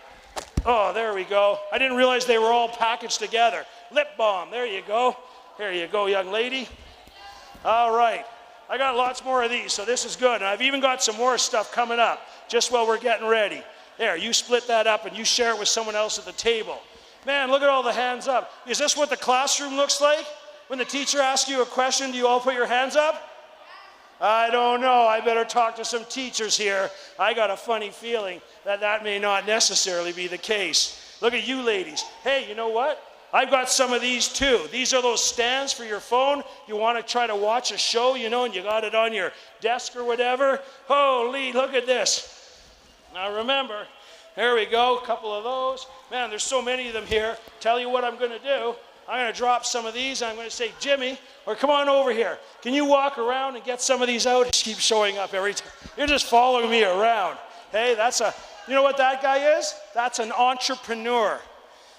Oh, there we go. I didn't realize they were all packaged together. Lip balm. There you go. Here you go, young lady. All right. I got lots more of these, so this is good. And I've even got some more stuff coming up just while we're getting ready. There, you split that up and you share it with someone else at the table. Man, look at all the hands up. Is this what the classroom looks like? When the teacher asks you a question, do you all put your hands up? I don't know. I better talk to some teachers here. I got a funny feeling that that may not necessarily be the case. Look at you ladies. Hey, you know what? I've got some of these too. These are those stands for your phone. You want to try to watch a show, you know, and you got it on your desk or whatever. Holy, look at this. Now remember, there we go, a couple of those. Man, there's so many of them here. Tell you what I'm going to do. I'm going to drop some of these. I'm going to say, Jimmy, or come on over here. Can you walk around and get some of these out? Just keep showing up every time. You're just following me around. Hey, you know what that guy is? That's an entrepreneur.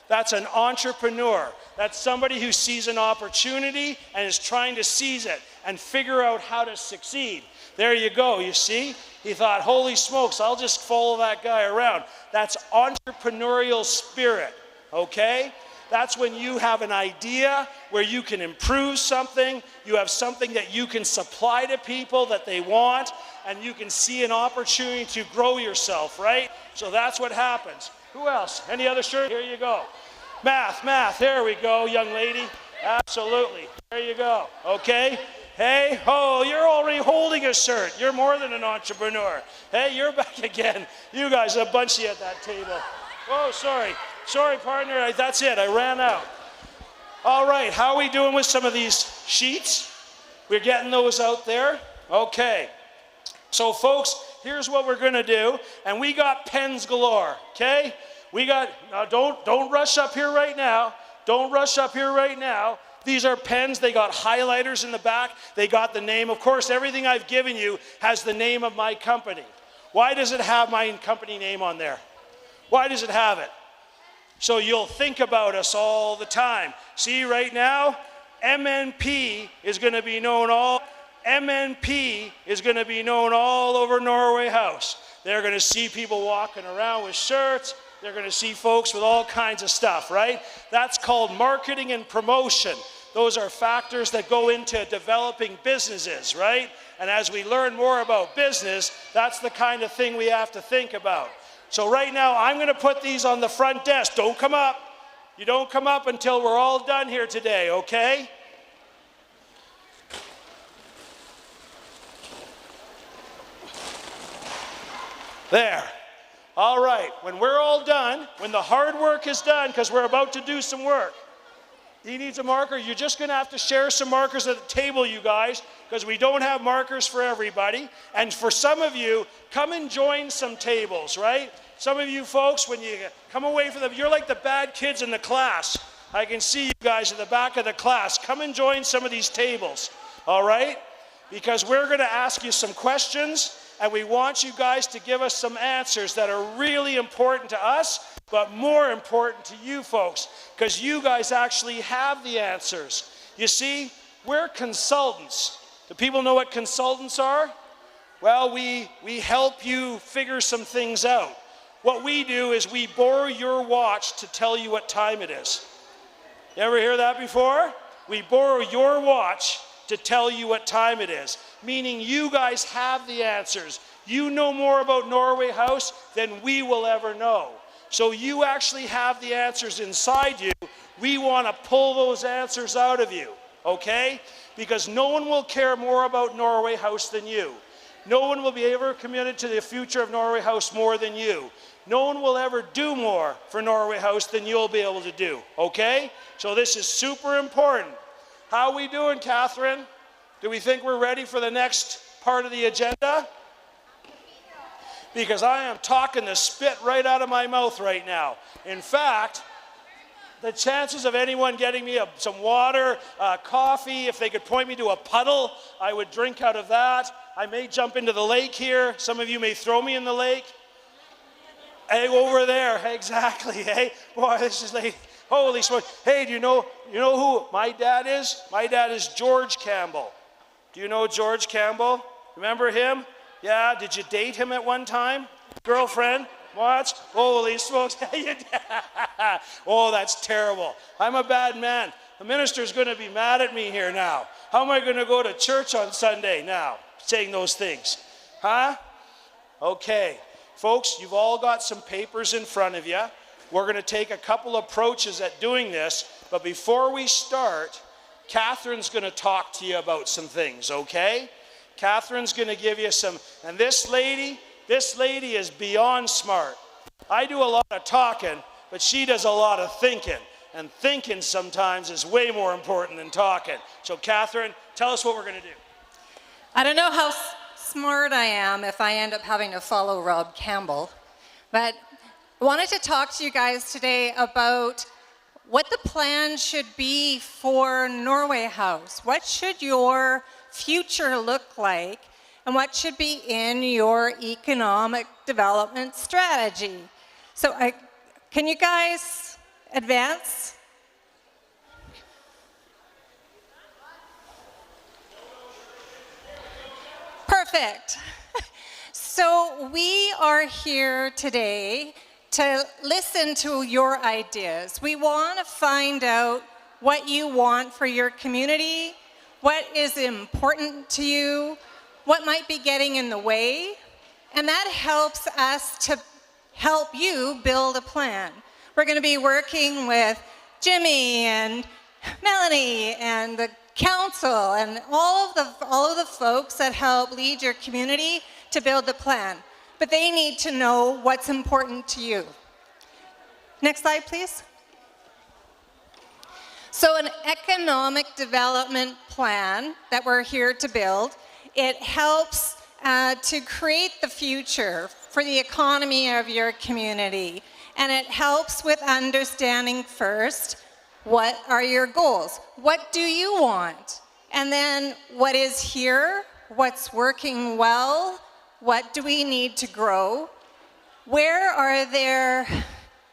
That's an entrepreneur. That's somebody who sees an opportunity and is trying to seize it and figure out how to succeed. There you go, you see? He thought, holy smokes, I'll just follow that guy around. That's entrepreneurial spirit, okay? That's when you have an idea where you can improve something, you have something that you can supply to people that they want, and you can see an opportunity to grow yourself, right? So that's what happens. Who else? Any other shirt? Here you go. Math. There we go, young lady. Absolutely. There you go. Okay. Hey, oh, you're already holding a shirt. You're more than an entrepreneur. Hey, you're back again. You guys, a bunch of you at that table. Oh, sorry. Sorry, partner. That's it. I ran out. All right. How are we doing with some of these sheets? We're getting those out there. Okay. So, folks, here's what we're going to do. And we got pens galore, okay? We got, now don't rush up here right now. Don't rush up here right now. These are pens. They got highlighters in the back. They got the name. Of course, everything I've given you has the name of my company. Why does it have my company name on there? Why does it have it? So you'll think about us all the time. See, right now, MNP is going to be known all over Norway House. They're going to see people walking around with shirts. They're going to see folks with all kinds of stuff, right? That's called marketing and promotion. Those are factors that go into developing businesses, right? And as we learn more about business, that's the kind of thing we have to think about. So right now, I'm going to put these on the front desk. Don't come up. You don't come up until we're all done here today, okay? There. All right. When we're all done, when the hard work is done, because we're about to do some work, he needs a marker. You're just going to have to share some markers at the table, you guys, because we don't have markers for everybody. And for some of you, come and join some tables, right? Some of you folks, when you come away from them, you're like the bad kids in the class. I can see you guys at the back of the class. Come and join some of these tables, all right? Because we're going to ask you some questions, and we want you guys to give us some answers that are really important to us, but more important to you folks, because you guys actually have the answers. You see, we're consultants. Do people know what consultants are? Well, we help you figure some things out. What we do is we borrow your watch to tell you what time it is. You ever hear that before? We borrow your watch to tell you what time it is, meaning you guys have the answers. You know more about Norway House than we will ever know. So you actually have the answers inside you. We want to pull those answers out of you, okay? Because no one will care more about Norway House than you. No one will be ever committed to the future of Norway House more than you. No one will ever do more for Norway House than you'll be able to do, okay? So this is super important. How are we doing, Catherine? Do we think we're ready for the next part of the agenda? Because I am talking the spit right out of my mouth right now. In fact, the chances of anyone getting me some water, coffee, if they could point me to a puddle, I would drink out of that. I may jump into the lake here. Some of you may throw me in the lake. Hey, over there, exactly, hey? Boy, this is like, holy smokes. Hey, do you know who my dad is? My dad is George Campbell. Do you know George Campbell? Remember him? Yeah, did you date him at one time? Girlfriend? What? Holy smokes. Oh, that's terrible. I'm a bad man. The minister's going to be mad at me here now. How am I going to go to church on Sunday now, saying those things? Huh? Okay. Folks, you've all got some papers in front of you. We're going to take a couple approaches at doing this, but before we start, Catherine's going to talk to you about some things, okay? Catherine's going to give you some, and this lady is beyond smart. I do a lot of talking, but she does a lot of thinking, and thinking sometimes is way more important than talking. So Catherine, tell us what we're going to do. I don't know how smart I am if I end up having to follow Rob Campbell, but I wanted to talk to you guys today about what the plan should be for Norway House. What should your future look like, and what should be in your economic development strategy? So can you guys advance? Perfect. So we are here today to listen to your ideas. We want to find out what you want for your community, what is important to you, what might be getting in the way, and that helps us to help you build a plan. We're going to be working with Jimmy and Melanie and the council and all of the folks that help lead your community to build the plan. But they need to know what's important to you. Next slide, please. So an economic development plan that we're here to build, it helps to create the future for the economy of your community. And it helps with understanding first, what are your goals? What do you want? And then what is here? What's working well? What do we need to grow? Where are there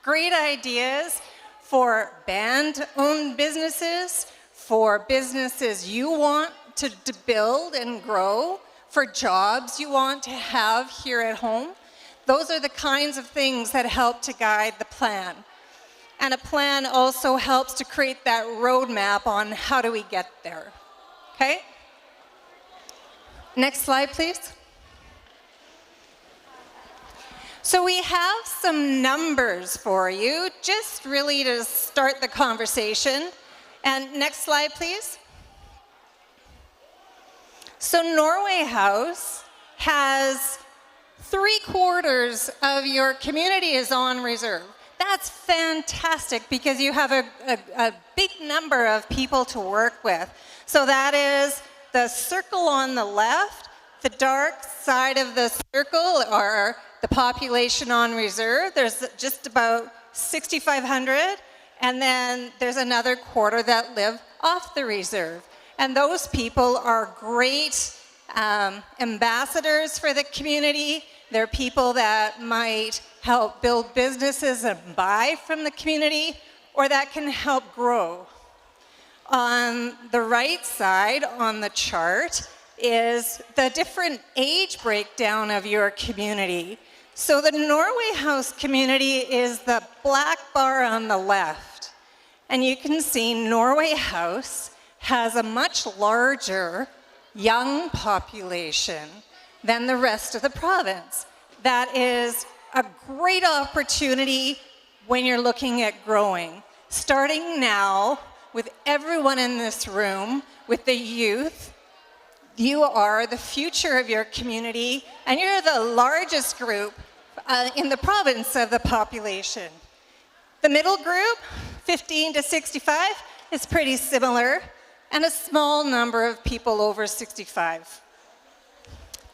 great ideas for band-owned businesses, for businesses you want to build and grow, for jobs you want to have here at home? Those are the kinds of things that help to guide the plan. And a plan also helps to create that roadmap on how do we get there, okay? Next slide, please. So we have some numbers for you, just really to start the conversation. And next slide, please. So Norway House has 3/4 of your community is on reserve. That's fantastic because you have a big number of people to work with. So that is the circle on the left, the dark side of the circle are the population on reserve. There's just about 6,500, and then there's another 1/4 that live off the reserve. And those people are great ambassadors for the community. They're people that might help build businesses and buy from the community, or that can help grow. On the right side on the chart is the different age breakdown of your community. So the Norway House community is the black bar on the left. And you can see Norway House has a much larger young population than the rest of the province. That is a great opportunity when you're looking at growing. Starting now with everyone in this room, with the youth, You are the future of your community, and you're the largest group in the province of the population. The middle group, 15 to 65, is pretty similar, and a small number of people over 65.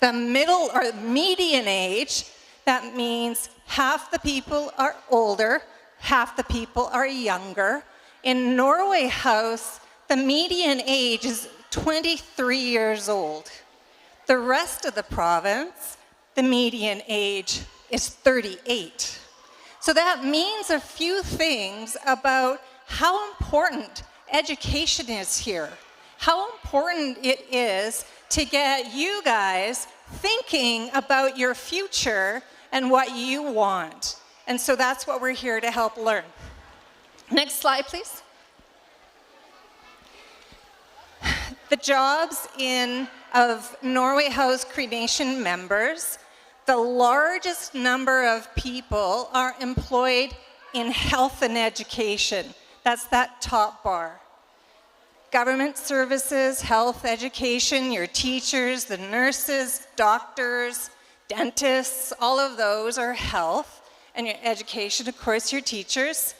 The middle or median age, that means half the people are older, half the people are younger. In Norway House, the median age is 23 years old. The rest of the province, the median age is 38. So that means a few things about how important education is here, how important it is to get you guys thinking about your future and what you want. And so that's what we're here to help learn. Next slide, please. The jobs of Norway House Cremation members, the largest number of people are employed in health and education. That's that top bar. Government services, health, education, your teachers, the nurses, doctors, dentists, all of those are health. And your education, of course, your teachers.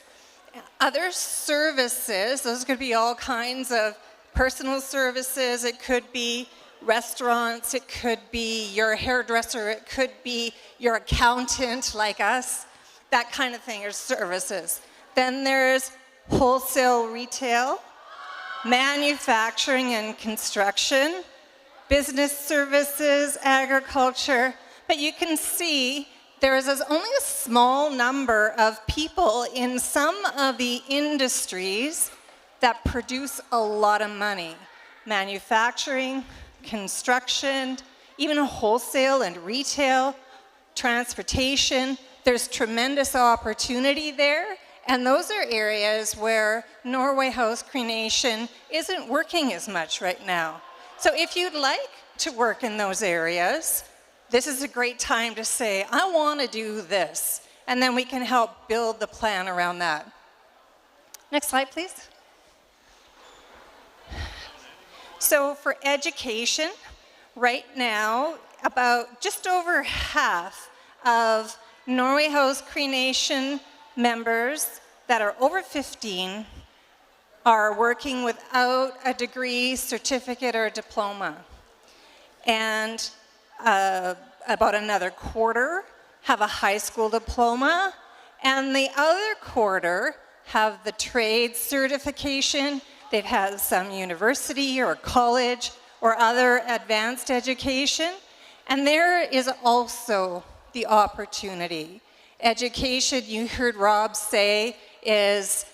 Other services, those could be all kinds of personal services. It could be restaurants, it could be your hairdresser, it could be your accountant like us, that kind of thing are services. Then there's wholesale retail, manufacturing and construction, business services, agriculture, but you can see there is only a small number of people in some of the industries that produce a lot of money. Manufacturing, construction, even wholesale and retail, transportation. There's tremendous opportunity there, and those are areas where Norway House Cremation isn't working as much right now. So if you'd like to work in those areas, this is a great time to say, I want to do this, and then we can help build the plan around that. Next slide, please. So for education, right now, about just over half of Norway House Cremation members that are over 15 are working without a degree, certificate, or diploma. And about another quarter have a high school diploma, and the other quarter have the trade certification. They've had some university or college or other advanced education, and there is also the opportunity. Education, you heard Rob say, is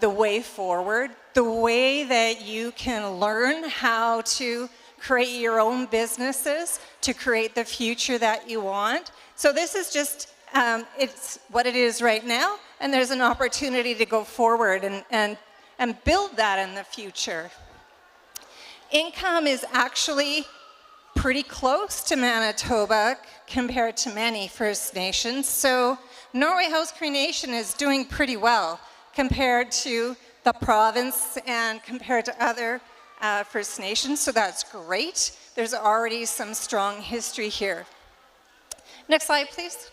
the way forward, the way that you can learn how to create your own businesses, to create the future that you want. So this is just, it's what it is right now, and there's an opportunity to go forward and build that in the future. Income is actually pretty close to Manitoba compared to many First Nations. So Norway House Cremation is doing pretty well compared to the province and compared to other First Nations, so that's great. There's already some strong history here. Next slide, please.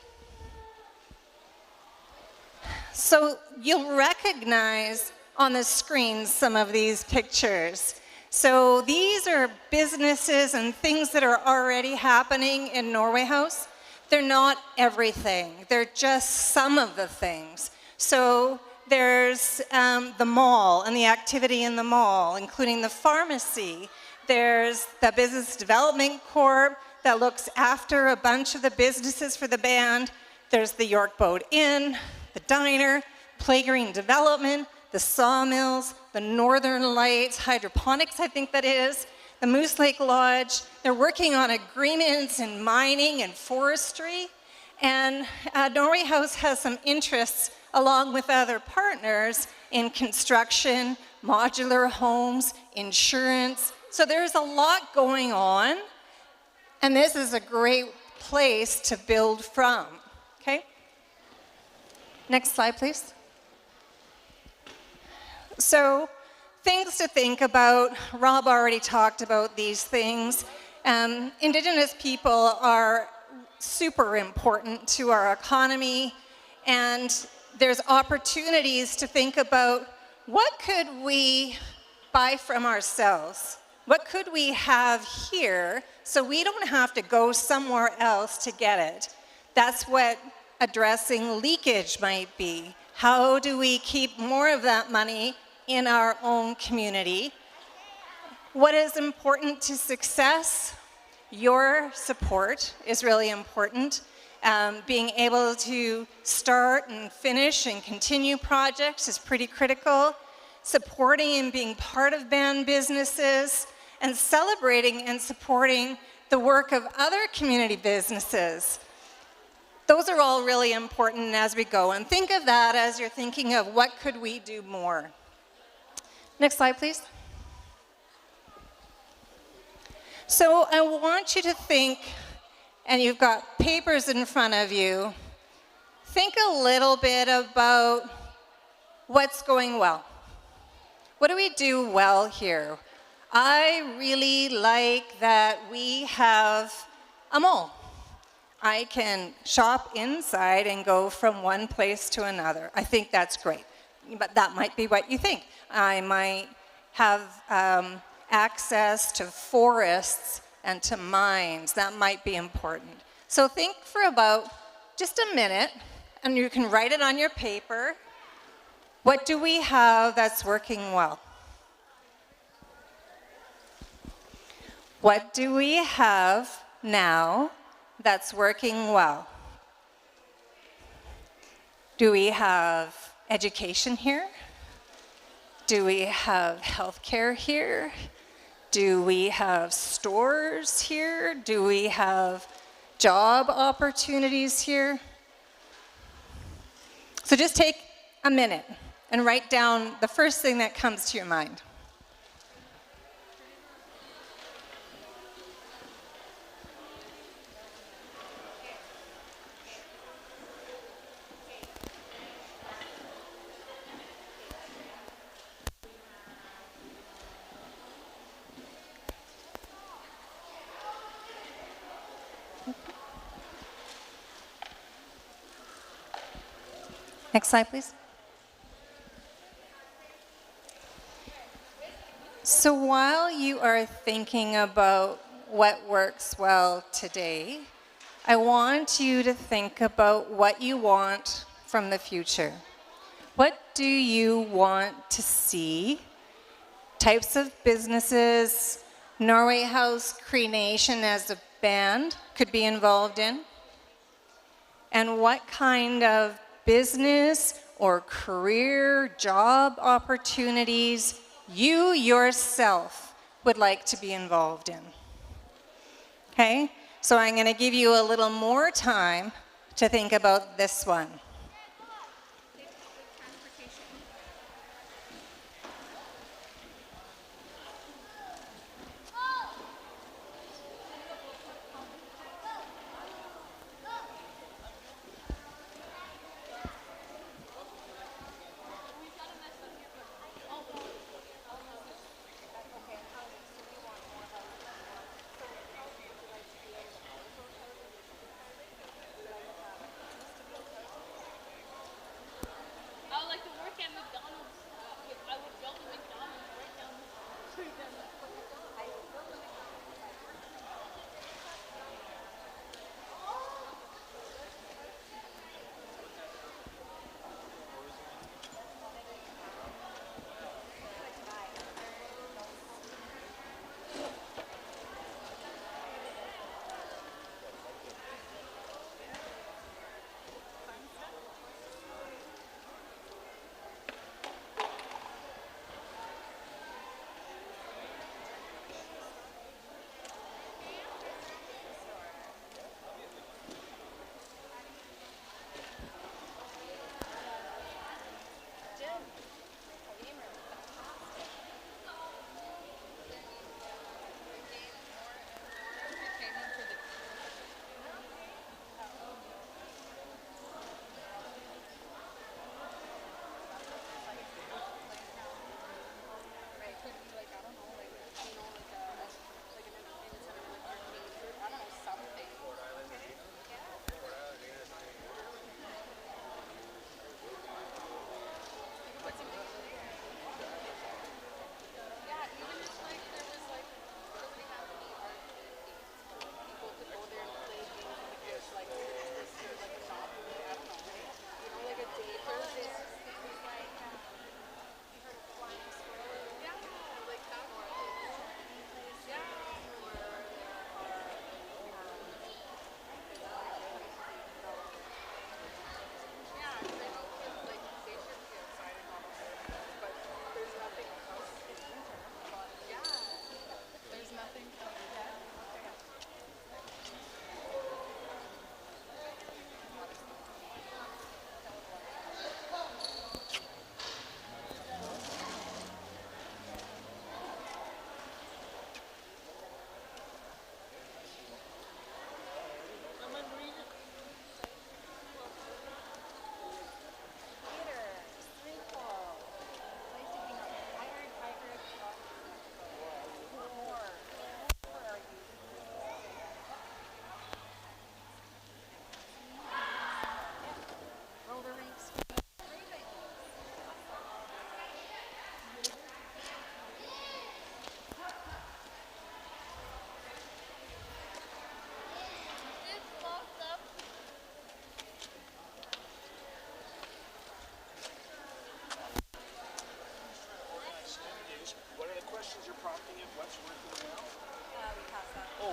So you'll recognize on the screen some of these pictures. So these are businesses and things that are already happening in Norway House. They're not everything. They're just some of the things. So there's the mall and the activity in the mall, including the pharmacy. There's the Business Development Corp that looks after a bunch of the businesses for the band. There's the York Boat Inn, the diner, Playgreen Development, the sawmills, the Northern Lights, hydroponics, I think that is, the Moose Lake Lodge. They're working on agreements in mining and forestry. And Norway House has some interests along with other partners in construction, modular homes, insurance. So there's a lot going on, and this is a great place to build from, okay? Next slide, please. So things to think about. Rob already talked about these things. Indigenous people are super important to our economy, and there's opportunities to think about what could we buy from ourselves? What could we have here so we don't have to go somewhere else to get it? That's what addressing leakage might be. How do we keep more of that money in our own community? What is important to success? Your support is really important. Being able to start and finish and continue projects is pretty critical. Supporting and being part of band businesses, and celebrating and supporting the work of other community businesses. Those are all really important as we go. And think of that as you're thinking of what could we do more. Next slide, please. So I want you to think, and you've got papers in front of you, think a little bit about what's going well. What do we do well here? I really like that we have a mall. I can shop inside and go from one place to another. I think that's great, but that might be what you think. I might have access to forests and to mines. That might be important. So think for about just a minute, and you can write it on your paper. What do we have that's working well? What do we have now that's working well? Do we have education here? Do we have healthcare here? Do we have stores here? Do we have job opportunities here? So just take a minute and write down the first thing that comes to your mind. Next slide, please. So while you are thinking about what works well today, I want you to think about what you want from the future. What do you want to see? Types of businesses, Norway House Cree Nation as a band could be involved in, and what kind of business or career job opportunities you yourself would like to be involved in. Okay? So I'm going to give you a little more time to think about this one.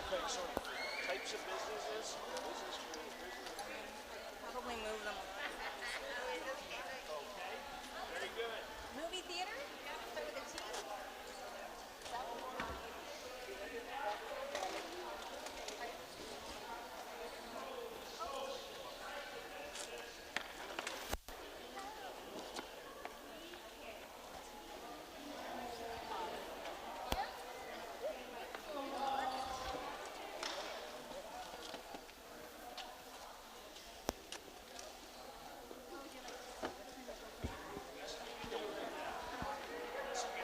Okay, so types of businesses. Probably move them. Okay, very good. Movie theater? Start with a T?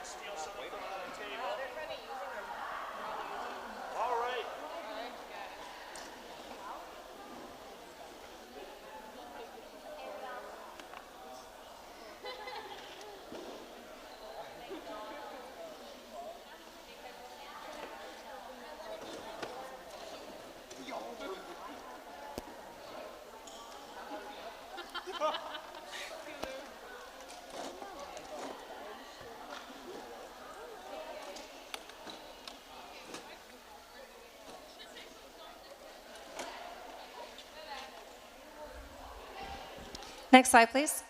Steal something from the table. All right. Next slide, please.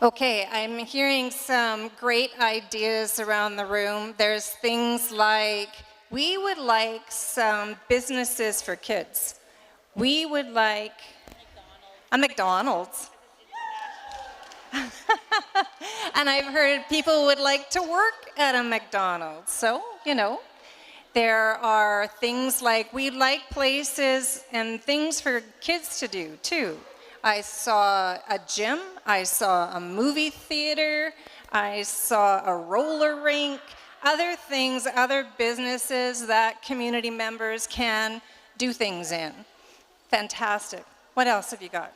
Okay, I'm hearing some great ideas around the room. There's things like, we would like some businesses for kids. We would like a McDonald's. And I've heard people would like to work at a McDonald's. So, you know, there are things like, we'd like places and things for kids to do too. I saw a gym, I saw a movie theater, I saw a roller rink, other things, other businesses that community members can do things in. Fantastic. What else have you got?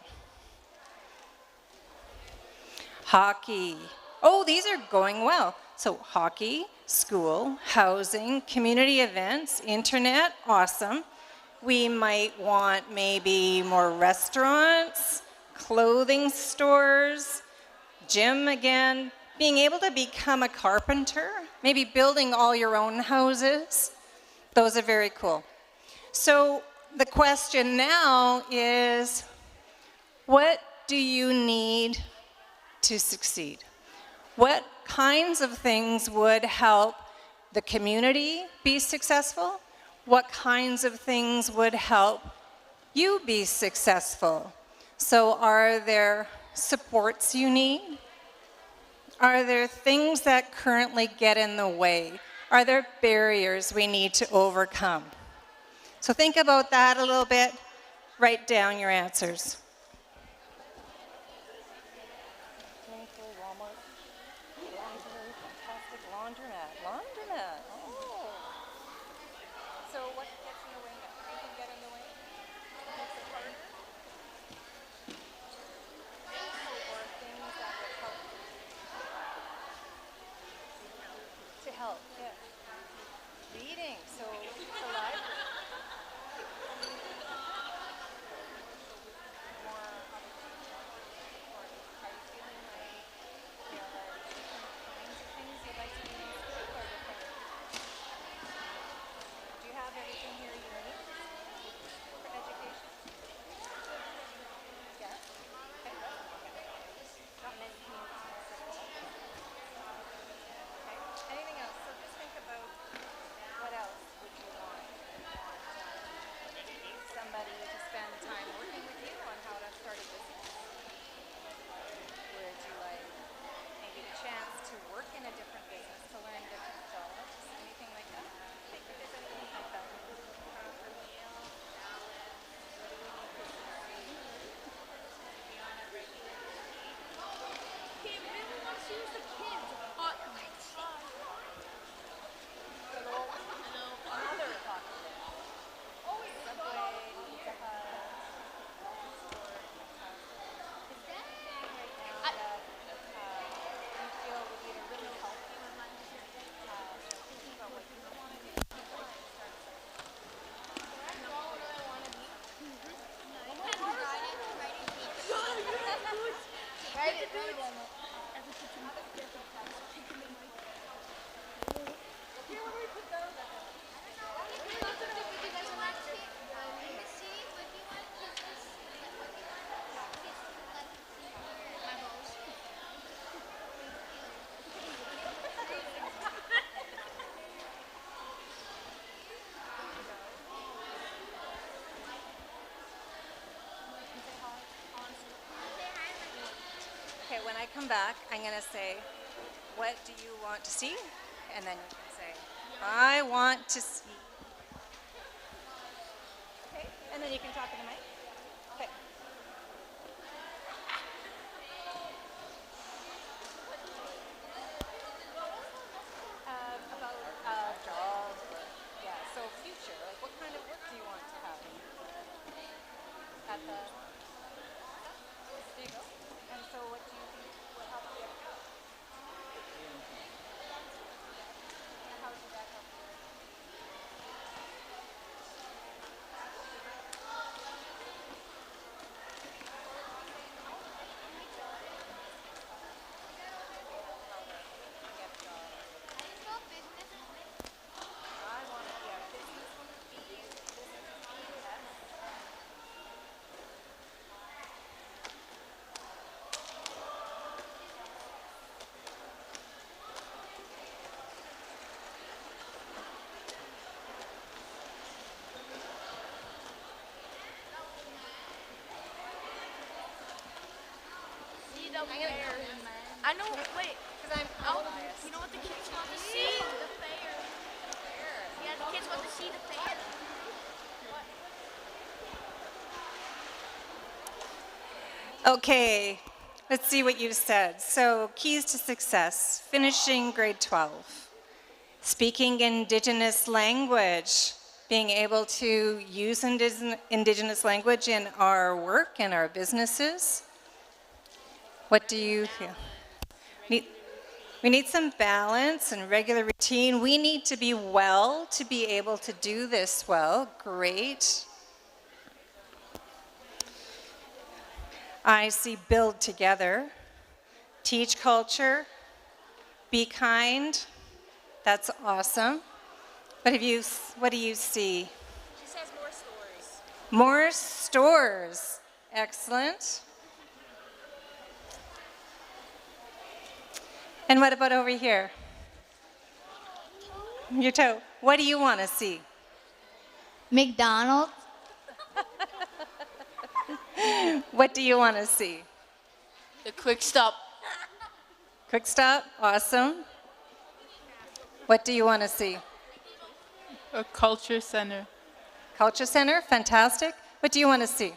Hockey. Oh, these are going well. So hockey, school, housing, community events, internet, awesome. We might want maybe more restaurants, clothing stores, gym again, being able to become a carpenter, maybe building all your own houses. Those are very cool. So the question now is, what do you need to succeed? What kinds of things would help the community be successful? What kinds of things would help you be successful? So are there supports you need? Are there things that currently get in the way? Are there barriers we need to overcome? So think about that a little bit. Write down your answers. Laundromat. Oh. So what gets in the way now? Anything get in the way? Makes it harder? Or things that would help? To help, yeah. Reading, so the library. More opportunity. Or are you feeling like there are different kinds of things you'd like to do in school or different? Do you have everything here you need for education? Yes? Okay. Not many communities. Okay. Anything else? So just think about what else would you want? Somebody to spend time working with you on how to start a business? Would you like maybe the chance to work in a different business, to learn different jobs? Anything like that? Think if there's anything like that. Okay, when I come back, I'm going to say, what do you want to see? And then you can say, I want to see. Okay, and then you can talk in the mic. Okay. About jobs, or, yeah, so future, like what kind of work do you want to have? At the, there you go. And so what do you think will help you get a job? And how would that help you? I know, wait, because you know what the kids want to see? The fair. Yeah, the kids want to see the fair. Okay, let's see what you've said. So, keys to success, finishing grade 12, speaking Indigenous language, being able to use Indigenous language in our work and our businesses. What do you feel? We need some balance and regular routine. We need to be well to be able to do this well. Great. I see build together, teach culture, be kind. That's awesome. What do you see? She says more stories. More stores. Excellent. And what about over here? Your toe. What do you want to see? McDonald's. What do you want to see? The quick stop. Quick stop. Awesome. What do you want to see? A culture center. Culture center. Fantastic. What do you want to see?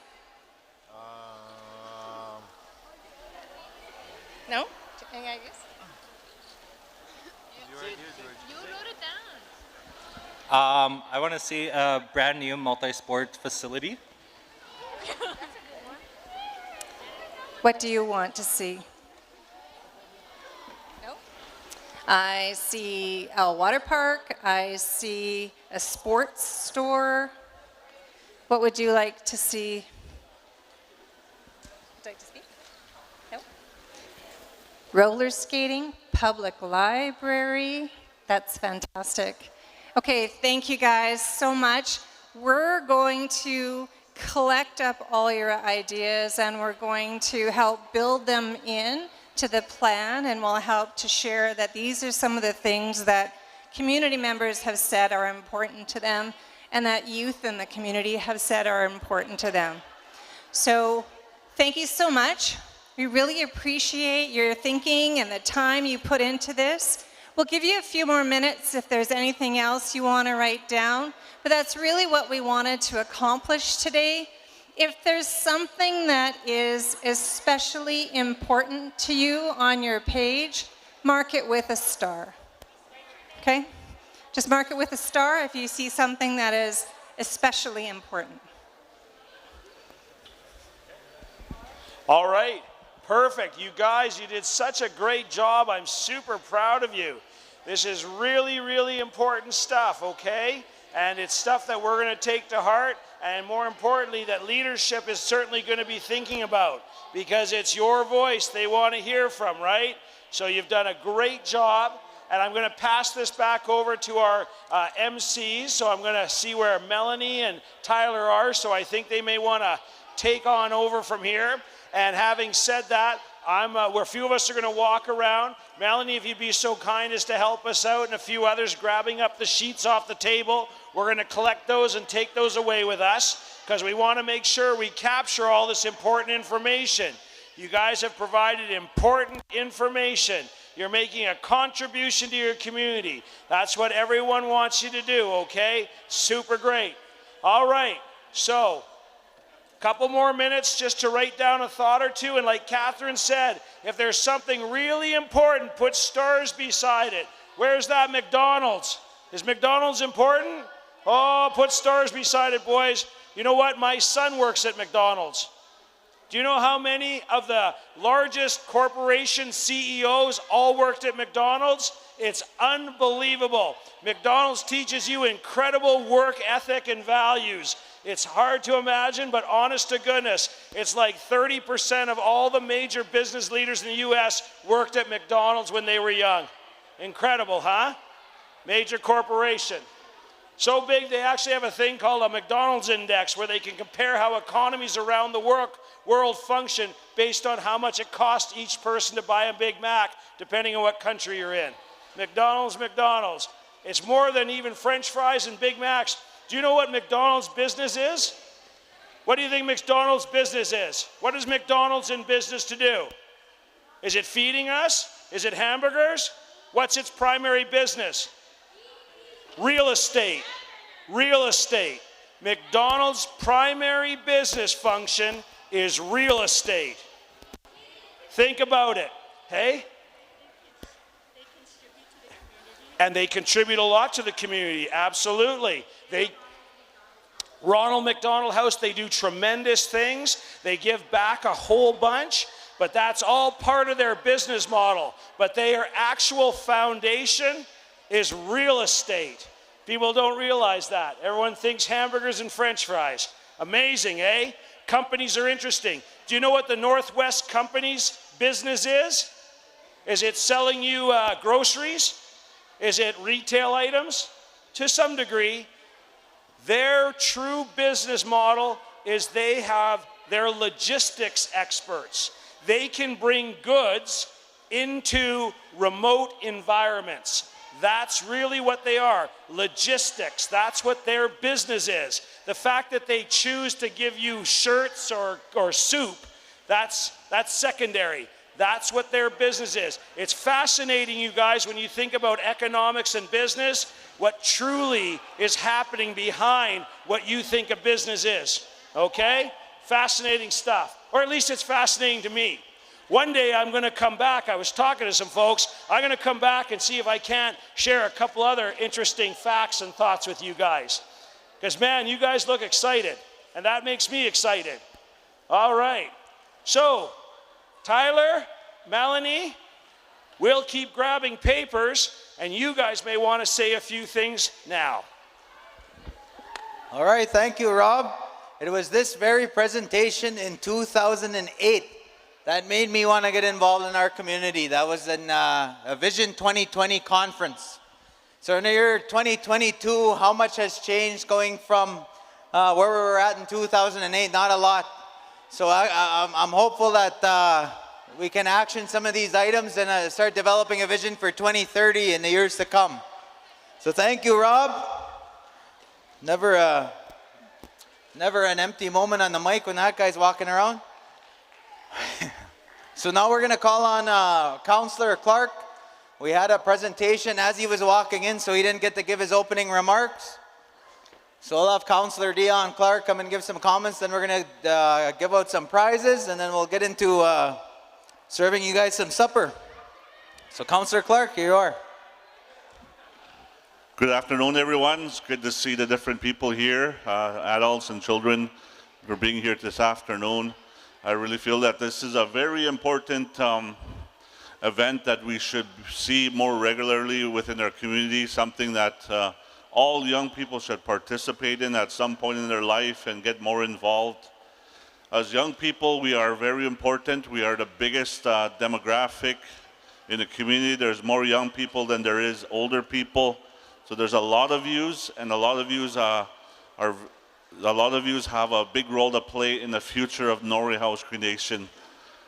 No? Any ideas? You wrote it down. I want to see a brand new multi-sport facility. What do you want to see? No? I see a water park. I see a sports store. What would you like to see? Would you like to speak? No? Roller skating, public library. That's fantastic. Okay, thank you guys so much. We're going to collect up all your ideas and we're going to help build them in to the plan, and we'll help to share that these are some of the things that community members have said are important to them and that youth in the community have said are important to them. So thank you so much. We really appreciate your thinking and the time you put into this. We'll give you a few more minutes if there's anything else you want to write down, but that's really what we wanted to accomplish today. If there's something that is especially important to you on your page, mark it with a star. Okay? Just mark it with a star if you see something that is especially important. All right, perfect. You guys, you did such a great job. I'm super proud of you. This is really, really important stuff, okay? And it's stuff that we're going to take to heart, and more importantly, that leadership is certainly going to be thinking about, because it's your voice they want to hear from, right? So you've done a great job. And I'm going to pass this back over to our MCs. So I'm going to see where Melanie and Tyler are. So I think they may want to take on over from here. And having said that, where a few of us are going to walk around. Melanie, if you'd be so kind as to help us out, and a few others grabbing up the sheets off the table. We're going to collect those and take those away with us because we want to make sure we capture all this important information. You guys have provided important information. You're making a contribution to your community. That's what everyone wants you to do, okay? Super great. All right, so couple more minutes just to write down a thought or two. And like Catherine said, if there's something really important, put stars beside it. Where's that McDonald's? Is McDonald's important? Oh, put stars beside it, boys. You know what? My son works at McDonald's. Do you know how many of the largest corporation CEOs all worked at McDonald's? It's unbelievable. McDonald's teaches you incredible work ethic and values. It's hard to imagine, but honest to goodness, it's like 30% of all the major business leaders in the US worked at McDonald's when they were young. Incredible, huh? Major corporation. So big, they actually have a thing called a McDonald's index where they can compare how economies around the world function based on how much it costs each person to buy a Big Mac, depending on what country you're in. McDonald's. It's more than even French fries and Big Macs. Do you know what McDonald's business is? What do you think McDonald's business is? What is McDonald's in business to do? Is it feeding us? Is it hamburgers? What's its primary business? Real estate. Real estate. McDonald's primary business function is real estate. Think about it, hey? And they contribute a lot to the community, absolutely. Ronald McDonald House, they do tremendous things. They give back a whole bunch, but that's all part of their business model. But their actual foundation is real estate. People don't realize that. Everyone thinks hamburgers and French fries. Amazing, eh? Companies are interesting. Do you know what the Northwest Company's business is? Is it selling you groceries? Is it retail items? To some degree. Their true business model is they have their logistics experts. They can bring goods into remote environments. That's really what they are, logistics. That's what their business is. The fact that they choose to give you shirts or soup, that's secondary. That's what their business is. It's fascinating, you guys, when you think about economics and business, what truly is happening behind what you think a business is, okay? Fascinating stuff, or at least it's fascinating to me. One day I'm going to come back. I was talking to some folks. I'm going to come back and see if I can't share a couple other interesting facts and thoughts with you guys. Because, man, you guys look excited, and that makes me excited. All right. So, Tyler, Melanie, we'll keep grabbing papers, and you guys may want to say a few things now. All right, thank you, Rob. It was this very presentation in 2008 that made me want to get involved in our community. That was in a Vision 2020 conference. So in the year 2022, how much has changed going from where we were at in 2008? Not a lot. So I'm hopeful that we can action some of these items and start developing a vision for 2030 in the years to come. So thank you, Rob. Never an empty moment on the mic when that guy's walking around. So now we're going to call on Councillor Clark. We had a presentation as he was walking in, so he didn't get to give his opening remarks. So we'll have Councillor Dion Clark come and give some comments, then we're going to give out some prizes, and then we'll get into serving you guys some supper. So Councillor Clark, here you are. Good afternoon, everyone. It's good to see the different people here, adults and children, for being here this afternoon. I really feel that this is a very important event that we should see more regularly within our community, something that all young people should participate in at some point in their life and get more involved. As young people, we are very important. We are the biggest demographic In the community, there's more young people than there is older people. So there's a lot of yous, and a lot of yous have a big role to play in the future of Norway House Cree Nation.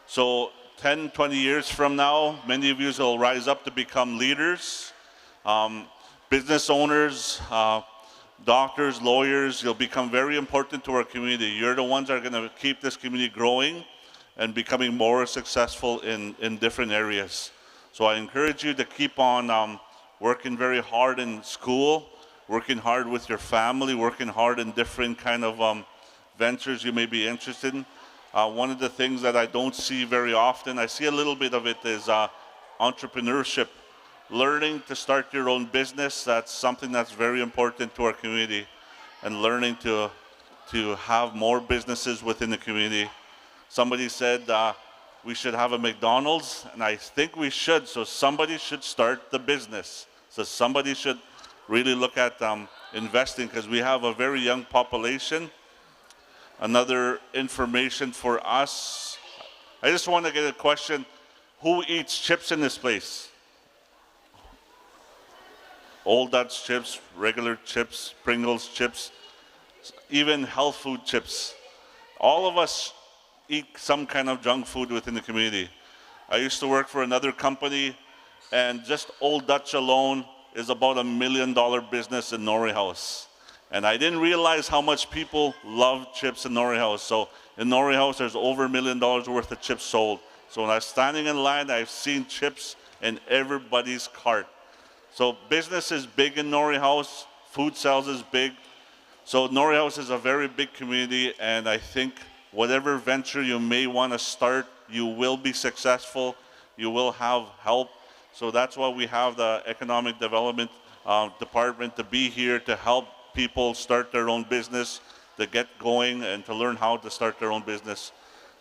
So 10, 20 years from now, many of you will rise up to become leaders, business owners, doctors, lawyers. You'll become very important to our community. You're the ones that are going to keep this community growing and becoming more successful in different areas. So I encourage you to keep on working very hard in school, working hard with your family, working hard in different kind of ventures you may be interested in. One of the things that I don't see very often, I see a little bit of it, is entrepreneurship. Learning to start your own business, that's something that's very important to our community. And learning to have more businesses within the community. Somebody said we should have a McDonald's, and I think we should. So somebody should start the business. So somebody should really look at investing, because we have a very young population. Another information for us, I just want to get a question. Who eats chips in this place? Old Dutch chips, regular chips, Pringles chips, even health food chips. All of us eat some kind of junk food within the community. I used to work for another company, and just Old Dutch alone is about $1 million business in Norway House. And I didn't realize how much people love chips in Norway House. So in Norway House, there's over $1 million worth of chips sold. So when I was standing in line, I've seen chips in everybody's cart. So business is big in Norway House. Food sales is big. So Norway House is a very big community, and I think whatever venture you may want to start, you will be successful. You will have help. So that's why we have the Economic Development Department to be here to help people start their own business, to get going, and to learn how to start their own business.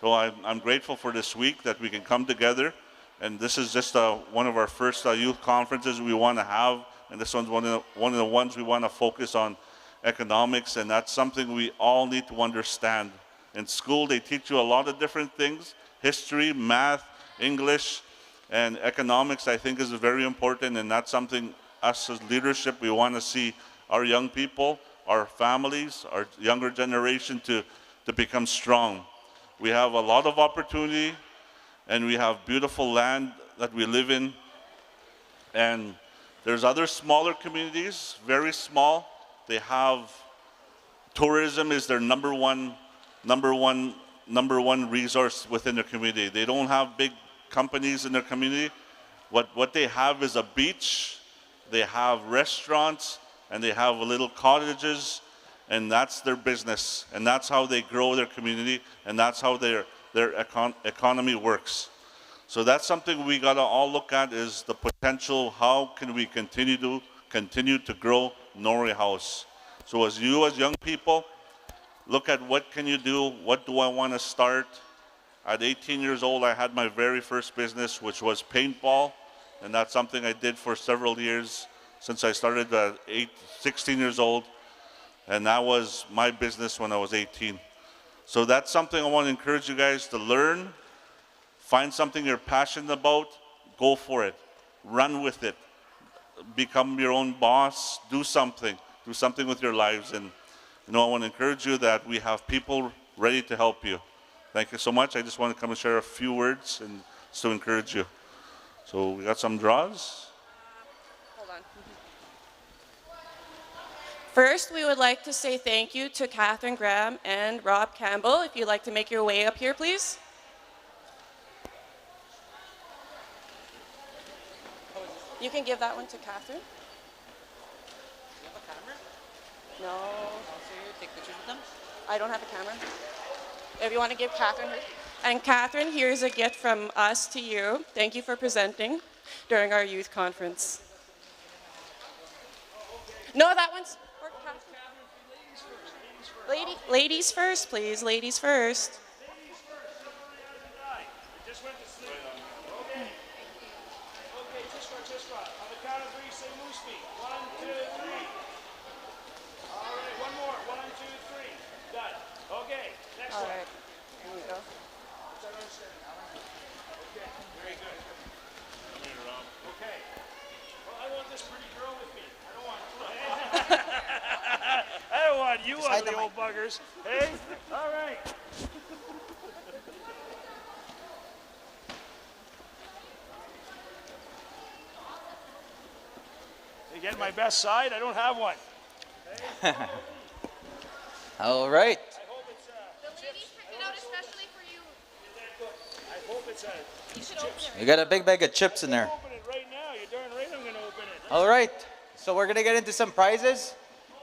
So I'm grateful for this week that we can come together. And this is just one of our first youth conferences we want to have. And this one's one of the ones we want to focus on economics. And that's something we all need to understand. In school, they teach you a lot of different things. History, math, English, and economics, I think, is very important. And that's something us as leadership, we want to see our young people, our families, our younger generation to become strong. We have a lot of opportunity, and we have beautiful land that we live in. And there's other smaller communities, very small. They have tourism is their number one resource within their community. They don't have big companies in their community. What they have is a beach, they have restaurants, and they have little cottages, and that's their business, and that's how they grow their community, and that's how their economy works. So that's something we gotta all look at, is the potential. How can we continue to grow Norway House? So as young people, look at what can you do, what do I want to start. At 18 years old, I had my very first business, which was paintball, and that's something I did for several years since I started at 16 years old, and that was my business when I was 18. So that's something I want to encourage you guys to learn. Find something you're passionate about, go for it, run with it, become your own boss, do something with your lives. And I want to encourage you that we have people ready to help you. Thank you so much. I just want to come and share a few words and just to encourage you. So we got some draws. Hold on. First, we would like to say thank you to Catherine Graham and Rob Campbell. If you'd like to make your way up here, please. You can give that one to Catherine. You have a camera? No. Also, you take pictures with them? I don't have a camera. If you want to give Catherine her. And Catherine, here's a gift from us to you. Thank you for presenting during our youth conference. No, that one's for Catherine. Ladies first, please. Ladies first. this pretty girl with me. I don't want you ugly old buggers. Hey? All right. You get my best side? I don't have one. All right. I hope it's The ladies picked it out especially for you. I hope it's a. You should open it. You got a big bag of chips in there. Open it right now. You're darn right I'm going to open it. All right. So we're going to get into some prizes.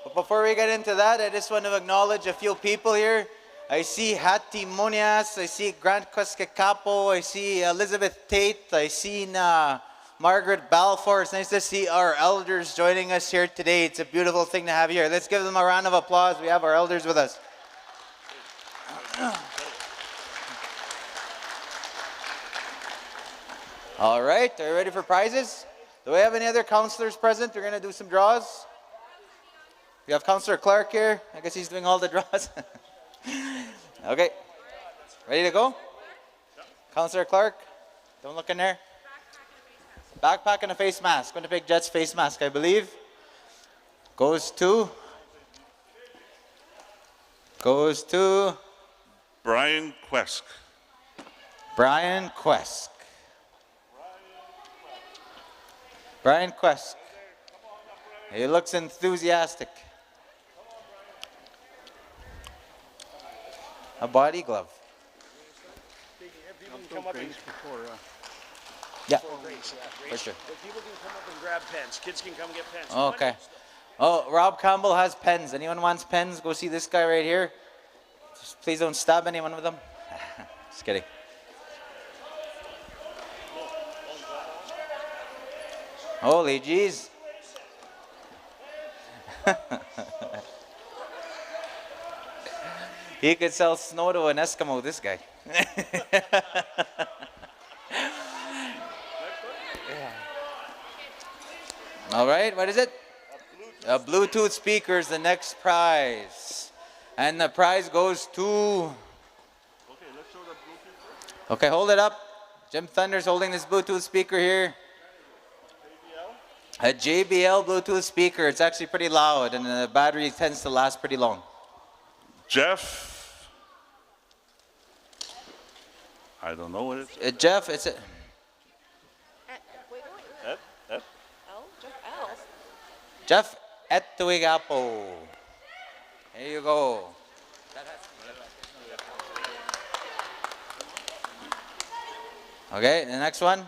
But before we get into that, I just want to acknowledge a few people here. I see Hattie Monias. I see Grant Capo. I see Elizabeth Tate. I see Margaret Balfour. It's nice to see our elders joining us here today. It's a beautiful thing to have you here. Let's give them a round of applause. We have our elders with us. All right, are you ready for prizes? Do we have any other counselors present? We're going to do some draws. We have Counselor Clark here. I guess he's doing all the draws. Okay, ready to go? Counselor Clark, don't look in there. Backpack and a face mask. Going to pick Jet's face mask, I believe. Goes to Brian Quesk. Brian Quesk. Brian Quesk. He looks enthusiastic. A body glove. People can come up and Yeah, race, for sure. People can come up and grab pens. Kids can come get pens. Okay. Oh, Rob Campbell has pens. Anyone wants pens? Go see this guy right here. Just please don't stab anyone with them. Just kidding. Holy jeez. He could sell snow to an Eskimo, this guy. All right, what is it? A Bluetooth speaker is the next prize. And the prize goes to... Okay, hold it up. Jim Thunder's holding this Bluetooth speaker here. A JBL Bluetooth speaker. It's actually pretty loud and the battery tends to last pretty long. Jeff. I don't know what it's. Jeff, it's a... Jeff Etuigapo. There you go. Okay, the next one.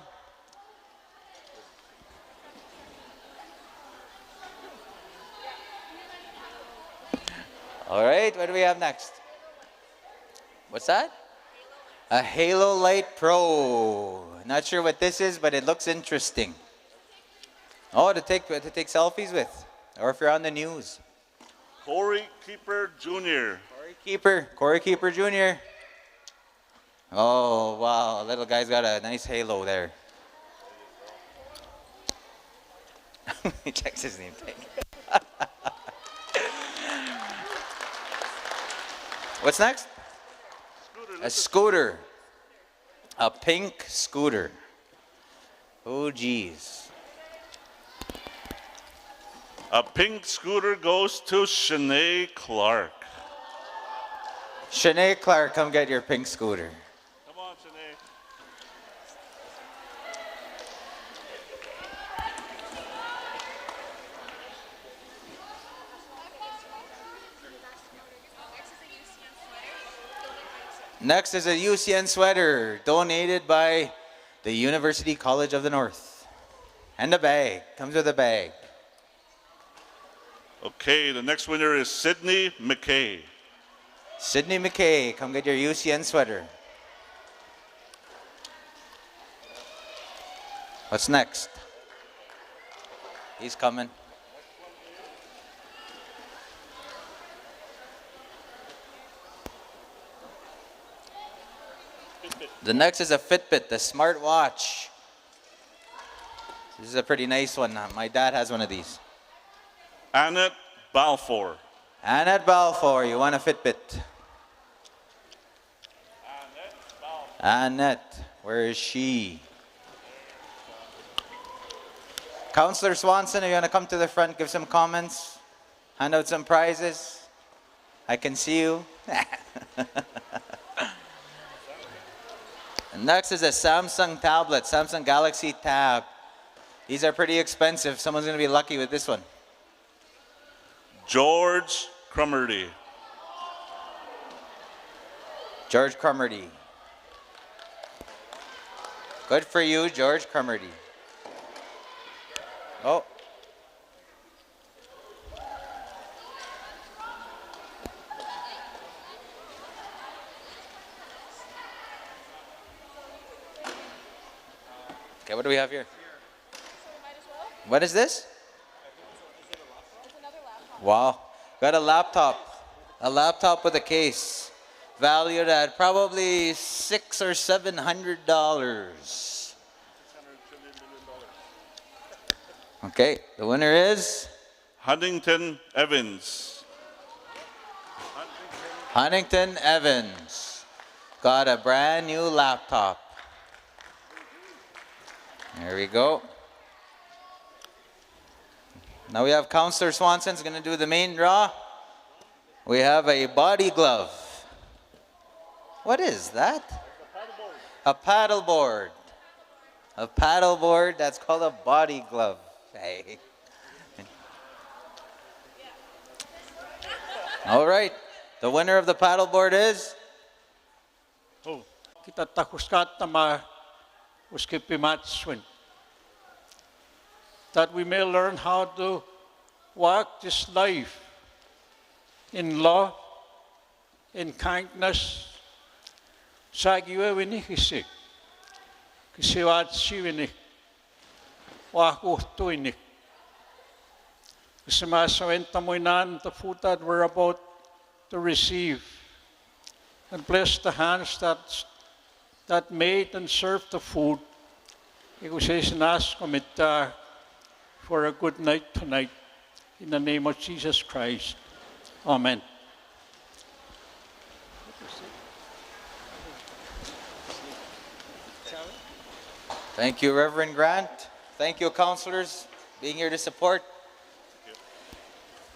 All right, what do we have next? What's that? A Halo Light Pro. Not sure what this is, but it looks interesting. Oh, to take selfies with, or if you're on the news. Corey Keeper Jr. Corey Keeper Jr. Oh, wow, little guy's got a nice halo there. He checks his name tag. What's next? A scooter. A pink scooter. Oh, geez. A pink scooter goes to Shanae Clark. Shanae Clark, come get your pink scooter. Come on, Shanae. Next is a UCN sweater donated by the University College of the North. And a bag. Comes with a bag. Okay, the next winner is Sydney McKay. Sydney McKay, come get your UCN sweater. What's next? He's coming. The next is a Fitbit, the smart watch. This is a pretty nice one. My dad has one of these. Annette Balfour. Annette Balfour, you want a Fitbit? Annette, where is she? Councillor Swanson, are you going to come to the front, give some comments, hand out some prizes? I can see you. And next is a Samsung tablet, Samsung Galaxy Tab. These are pretty expensive. Someone's going to be lucky with this one. George Cromarty. George Cromarty. Good for you, George Cromarty. Oh. Okay, what do we have here? What is this? Wow, got a laptop. A laptop with a case. Valued at probably $600 or $700. Okay, the winner is? Huntington Evans. Huntington Evans. Got a brand new laptop. There we go. Now we have Councillor Swanson's going to do the main draw. We have a body glove. What is that? A paddle board. A paddle board, that's called a body glove. Hey. All right. The winner of the paddle board is? Oh, kita takuskat tama uskipimatswin. That we may learn how to walk this life in love, in kindness. Sagiwe winikisik. Kisiwat siwinik. Wakuhtuinik. Kisimasawenta mo inan the food that we're about to receive. And bless the hands that made and served the food. Ikusinas komita for a good night tonight. In the name of Jesus Christ. Amen. Thank you, Reverend Grant. Thank you, councillors, being here to support.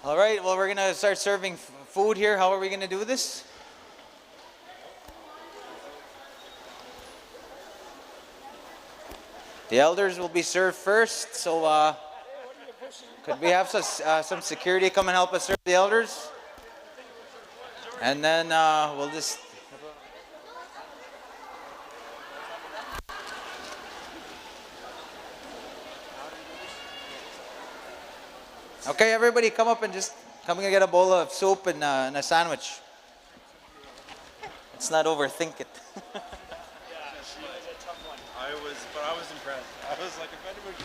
All right, well, we're going to start serving food here. How are we going to do this? The elders will be served first, so could we have some security come and help us serve the elders? And then we'll just... Okay, everybody come up and just come and get a bowl of soup and a sandwich. Let's not overthink it. I was impressed. I was like, if anybody...